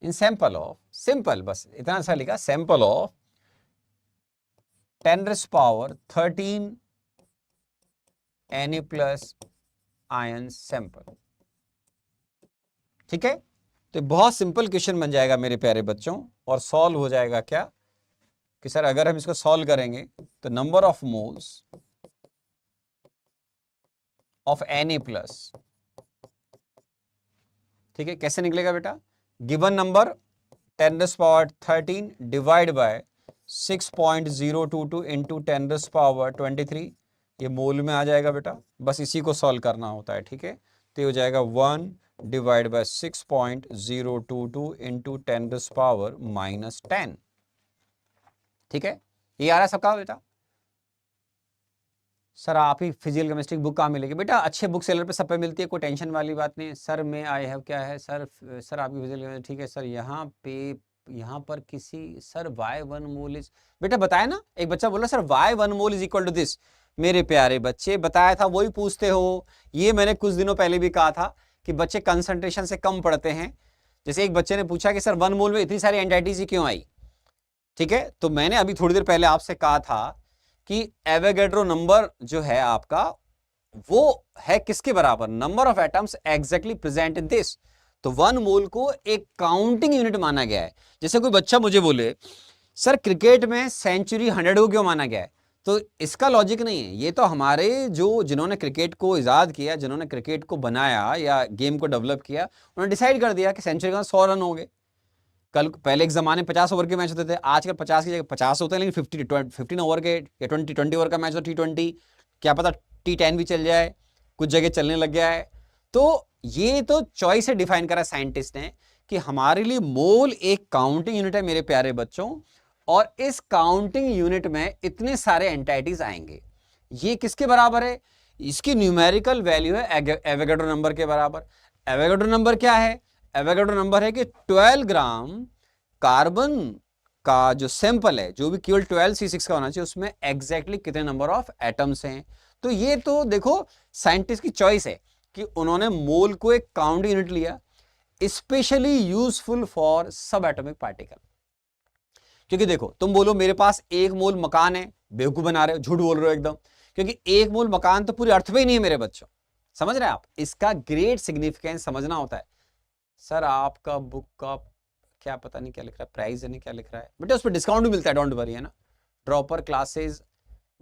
in sample of, simple, बस इतना सा लिखा, sample of 10⁻13 Na plus ion sample, ठीक है। तो बहुत सिंपल क्वेश्चन बन जाएगा मेरे प्यारे बच्चों, और सॉल्व हो जाएगा क्या कि सर अगर हम इसको सॉल्व करेंगे तो number of moles of Na plus, ठीक है, कैसे निकलेगा बेटा? Given number 10⁻13 divide by 6.022 into 10⁻23, ये मोल में आ जाएगा बेटा, बस इसी को सॉल्व करना होता है, ठीक है। तो ये हो जाएगा 1 डिवाइड बाय 6.022 इंटू 10⁻⁻10, ठीक है। ये आ रहा है सबका बेटा? सर आप ही फिजिकल केमिस्ट्री बुक कहाँ मिलेगी? बेटा अच्छे बुक सेलर पे सब पे मिलती है, कोई टेंशन वाली बात नहीं है। सर मैं आई हैव क्या है सर, सर आपकी फिजिकल केमिस्ट्री, ठीक है सर। यहाँ पर किसी सर y1 मोल इज, बेटा बताया ना, एक बच्चा बोला sir y1 mole is equal to this. मेरे प्यारे बच्चे बताया था, वही पूछते हो। ये मैंने कुछ दिनों पहले भी कहा था कि बच्चे कंसंट्रेशन से कम पढ़ते हैं। जैसे एक बच्चे ने पूछा कि सर 1 मोल में इतनी सारी एंटाइटीज क्यों आई, ठीक है। तो मैंने अभी थोड़ी देर पहले आपसे कहा था कि एवोगैड्रो नंबर जो है आपका, वो है किसके बराबर? Number of atoms exactly present in this. तो 1 मोल को एक काउंटिंग यूनिट माना गया है। जैसे कोई बच्चा मुझे बोले सर क्रिकेट में सेंचुरी 100 को क्यों माना गया है, तो इसका लॉजिक नहीं है। ये तो हमारे जो जिन्होंने क्रिकेट को इजाद किया, जिन्होंने क्रिकेट को बनाया या गेम को डेवलप किया, उन्होंने डिसाइड कर दिया कि सेंचुरी का 100 रन होंगे। कल पहले एक जमाने 50 ओवर के मैच होते थे, आजकल 50 की जगह 50 होते हैं, लेकिन 15 ओवर के या 20 ओवर का मैच हो, T20, क्या पता T10 भी चल जाए, कुछ जगह चलने लग गया है। तो ये तो चॉइस से डिफाइन करा साइंटिस्ट ने कि हमारे लिए मोल एक काउंटिंग यूनिट है मेरे प्यारे बच्चों, और इस काउंटिंग यूनिट में इतने सारे एंटाइटीज आएंगे। ये किसके बराबर है? इसकी न्यूमेरिकल वैल्यू है एवोगैड्रो नंबर के बराबर। एवोगैड्रो नंबर क्या है? एवोगैड्रो नंबर है कि 12 ग्राम कार्बन का जो सैंपल है, जो भी केवल 12C6 का होना चाहिए, उसमें एग्जैक्टली कितने नंबर ऑफ एटम्स हैं। तो ये तो देखो साइंटिस्ट की चॉइस है कि उन्होंने मोल को एक काउंटिंग यूनिट लिया, स्पेशली यूजफुल फॉर सब एटॉमिक पार्टिकल। क्योंकि देखो तुम बोलो मेरे पास 1 मोल मकान है, बेवकूफ बना रहे हो, झूठ बोल रहे हो एकदम, क्योंकि 1 मोल मकान तो पूरी अर्थ पे ही नहीं है मेरे बच्चों। समझ रहे हैं आप? इसका ग्रेट सिग्निफिकेंस समझना होता है। सर आपका बुक का क्या पता नहीं क्या लिख रहा है, प्राइस नहीं क्या लिख रहा है बेटा, उस पर डिस्काउंट भी मिलता है, डोंट वरी, है ना। ड्रॉपर क्लासेस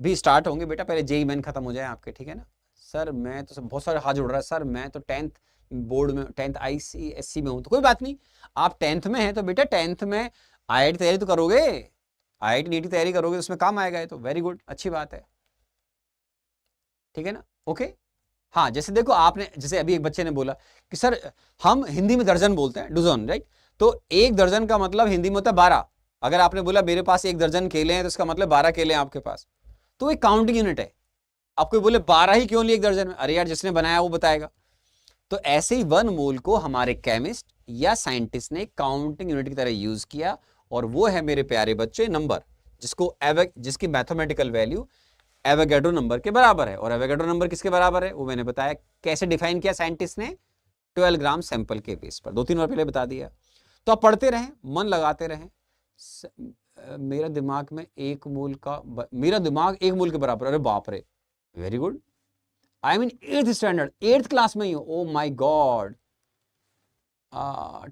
भी स्टार्ट होंगे बेटा, पहले जेई मेन खत्म हो जाए आपके, ठीक है ना। सर मैं तो बहुत सारे हाथ जोड़ रहा है, सर मैं तो 10th बोर्ड में, 10th ICSE में हूं। तो कोई बात नहीं, आप 10th में हैं तो बेटा 10th में IIT तैयारी तो करोगे, IIT नीट की तैयारी करोगे, उसमें काम आएगा। ये तो वेरी गुड, अच्छी बात है, ठीक है ना। ओके हाँ, जैसे देखो आपने, जैसे अभी एक बच्चे ने बोला कि सर हम हिंदी में दर्जन बोलते हैं, डजन, राइट। तो 1 दर्जन का मतलब हिंदी में होता है 12। अगर आपने बोला मेरे पास 1 दर्जन केले हैं, तो इसका मतलब 12 केले हैं आपके पास, तो एक काउंटिंग यूनिट है। आप कोई बोले 12 ही क्यों लिए 1 दर्जन में, अरे यार जिसने बनाया वो बताएगा। तो ऐसे ही 1 मोल को हमारे केमिस्ट या साइंटिस्ट ने काउंटिंग यूनिट की तरह यूज किया, और वो है मेरे प्यारे बच्चे नंबर, जिसकी मैथमेटिकल वैल्यू एवोगैड्रो नंबर के बराबर है। और एवोगैड्रो नंबर किसके बराबर है वो मैंने बताया, कैसे डिफाइन किया साइंटिस्ट ने, 12 ग्राम सैंपल के बेस पर, 2-3 बार पहले बता दिया। तो आप पढ़ते रहें, मन लगाते रहें। मेरा दिमाग 1 मोल के बराबर, अरे बाप रे, very good. I mean 8th standard, 8th class में ही हो, ओ माई गॉड।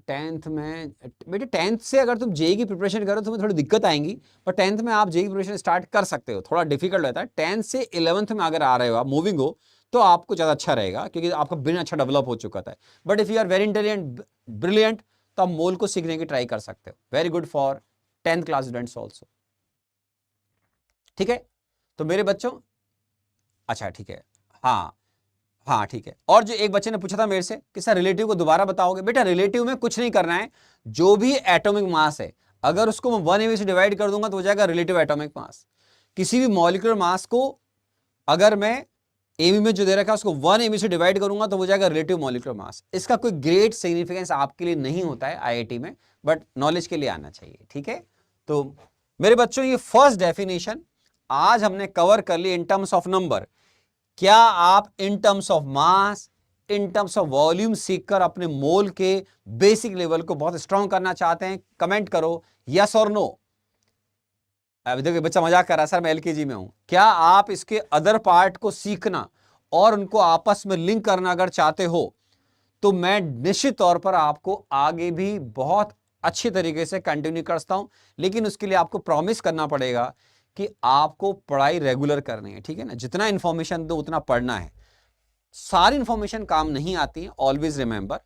10th में बेटे, 10th से अगर तुम जेई की प्रिपरेशन करो तो तुम्हें थोड़ी दिक्कत आएंगी, पर 10th में आप जेई की प्रिपरेशन स्टार्ट कर सकते हो। थोड़ा डिफिकल्ट रहता है 10th से 11th में अगर आ रहे हो आप, मूविंग हो, तो आपको ज़्यादा अच्छा रहेगा, क्योंकि आपका ब्रेन अच्छा डेवलप हो चुका था। But if you are very intelligent, brilliant, तो आप मोल को सीखने की ट्राई कर सकते हो। Very good for 10th class students also. ठीक है, तो मेरे बच्चों, अच्छा ठीक है, हाँ हाँ ठीक है। और जो एक बच्चे ने पूछा था मेरे से कि सर रिलेटिव को दोबारा बताओगे, बेटा रिलेटिव में कुछ नहीं करना है। जो भी एटॉमिक मास है, अगर उसको मैं 1 eV से डिवाइड कर दूंगा तो हो जाएगा रिलेटिव एटॉमिक मास। किसी भी मॉलिक्यूलर मास को अगर मैं एवी में जो दे रखा है उसको 1 eV से डिवाइड करूंगा तो हो जाएगा रिलेटिव मॉलिक्यूलर मास। इसका कोई ग्रेट सिग्निफिकेंस आपके लिए नहीं होता है आईआईटी में, बट नॉलेज के लिए आना चाहिए। ठीक है, तो मेरे बच्चों ये फर्स्ट डेफिनेशन आज हमने कवर कर ली इन टर्म्स ऑफ नंबर। क्या आप इन terms of mass, in terms of volume सीखकर अपने मोल के बेसिक लेवल को बहुत स्ट्रांग करना चाहते हैं? कमेंट करो यस और नो। अभी देखिए बच्चा मजाक कर रहा है, सर मैं एलकेजी में हूं। क्या आप इसके अदर पार्ट को सीखना और उनको आपस में लिंक करना अगर चाहते हो, तो मैं निश्चित तौर पर आपको आगे भी बहुत अच्छे तरीके से कंटिन्यू करता हूं। लेकिन उसके लिए आपको प्रॉमिस करना पड़ेगा कि आपको पढ़ाई रेगुलर करनी है। ठीक है ना, जितना इंफॉर्मेशन दो उतना पढ़ना है। सारी इंफॉर्मेशन काम नहीं आती है, ऑलवेज रिमेंबर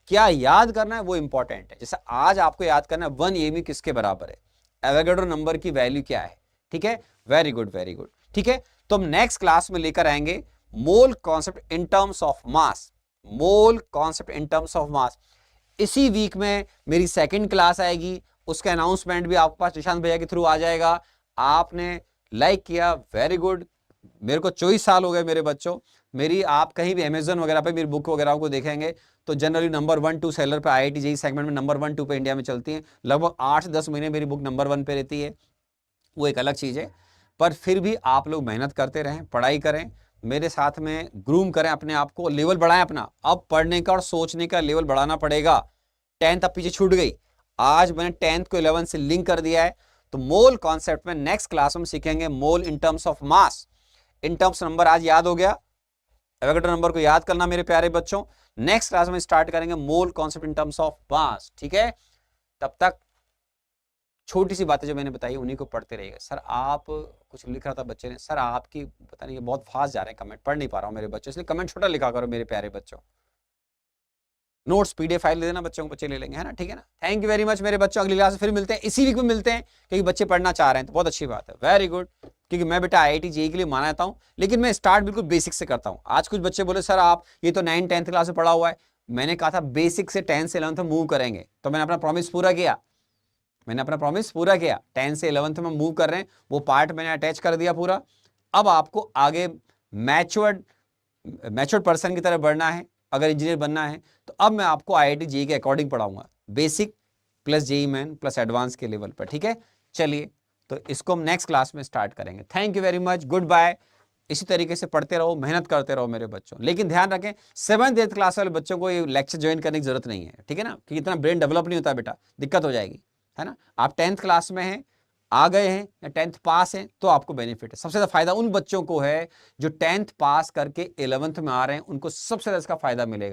क्या याद करना है वो इंपॉर्टेंट है। जैसे आज आपको याद करना है 1 eV किसके बराबर है, एवोगाड्रो नंबर की वैल्यू क्या है। ठीक है, वेरी गुड वेरी गुड। ठीक है, तो हम नेक्स्ट क्लास में लेकर आएंगे मोल concept in terms of mass, mole concept in terms of मास। इसी वीक में मेरी सेकंड क्लास आएगी, उसका अनाउंसमेंट भी आपके पास निशांत भैया के थ्रू आ जाएगा। आपने लाइक किया, वेरी गुड। मेरे को 24 साल हो गए मेरे बच्चों। मेरी आप कहीं भी अमेजन वगैरह पे मेरी बुक वगैरह को देखेंगे तो जनरली नंबर 1 2 सेलर पे आईआईटी जेईई सेगमेंट में नंबर 1 2 पे इंडिया में चलती है। लगभग 8 से 10 महीने मेरी बुक नंबर 1 पे रहती है, वो एक अलग चीज़ है। पर फिर भी आप लोग मेहनत करते रहें, पढ़ाई करें, मेरे साथ में ग्रूम करें अपने आप को, लेवल बढ़ाएं अपना। अब पढ़ने का और सोचने का लेवल बढ़ाना पड़ेगा। 10th अब पीछे छूट गई, आज मैंने 10th को 11th से लिंक कर दिया है। तो मोल कॉन्सेप्ट में नेक्स्ट क्लास में सीखेंगे mole in terms of mass. In terms number आज याद हो गया, एवोगाड्रो नंबर को याद करना मेरे प्यारे बच्चों। नेक्स्ट क्लास में स्टार्ट करेंगे मोल कॉन्सेप्ट इन टर्म्स ऑफ मास। ठीक है, तब तक छोटी सी बातें जो मैंने बताई उन्हीं को पढ़ते रहिएगा। सर आप कुछ लिख रहा था बच्चे ने, सर आपकी पता नहीं बहुत फास्ट जा रहे हैं कमेंट, पढ़ नहीं पा रहा हूं मेरे बच्चों, इसलिए कमेंट छोटा लिखा करो मेरे प्यारे बच्चों। नोट्स पीडीएफ फाइल दे देना बच्चों को, बच्चे ले लेंगे, है ना। ठीक है ना, थैंक यू वेरी मच मेरे बच्चों। अगली क्लास में फिर मिलते हैं, इसी वीक में मिलते हैं, क्योंकि बच्चे पढ़ना चाह रहे हैं तो बहुत अच्छी बात है, वेरी गुड। क्योंकि मैं बेटा आईआईटी जेईई के लिए माना जाता हूँ, लेकिन मैं स्टार्ट बिल्कुल बेसिक से करता हूँ। आज कुछ बच्चे बोले सर आप ये तो 9th 10th क्लास में पढ़ा हुआ है। मैंने कहा था बेसिक से 10th से 11th में मूव करेंगे, तो मैंने अपना प्रॉमिस पूरा किया, मैंने अपना प्रॉमिस पूरा किया। 10th से 11th में मूव कर रहे हैं, वो पार्ट मैंने अटैच कर दिया पूरा। अब आपको आगे मैच्योर्ड पर्सन की तरह बढ़ना है, अगर इंजीनियर बनना है तो अब मैं आपको आईआईटी जेईई के अकॉर्डिंग पढ़ाऊंगा, basic plus JEE main plus advance के लेवल पर। ठीक है, चलिए तो इसको हम नेक्स्ट क्लास में स्टार्ट करेंगे। Thank you very much, good bye. इसी तरीके से पढ़ते रहो, मेहनत करते रहो मेरे बच्चों। लेकिन ध्यान रखें 7th 8th क्लास वाले बच्चों को ये लेक्चर ज्वाइन करने की जरूरत नहीं है, ठीक है ना, क्योंकि इतना ब्रेन डेवलप नहीं होता बेटा, दिक्कत हो जाएगी, है ना। आप 10th क्लास में हैं, आ गए हैं या 10th पास हैं तो आपको बेनिफिट है। सबसे ज्यादा फायदा उन बच्चों को है जो 10th पास करके 11th में आ रहे हैं, उनको सबसे ज्यादा इसका फायदा मिलेगा।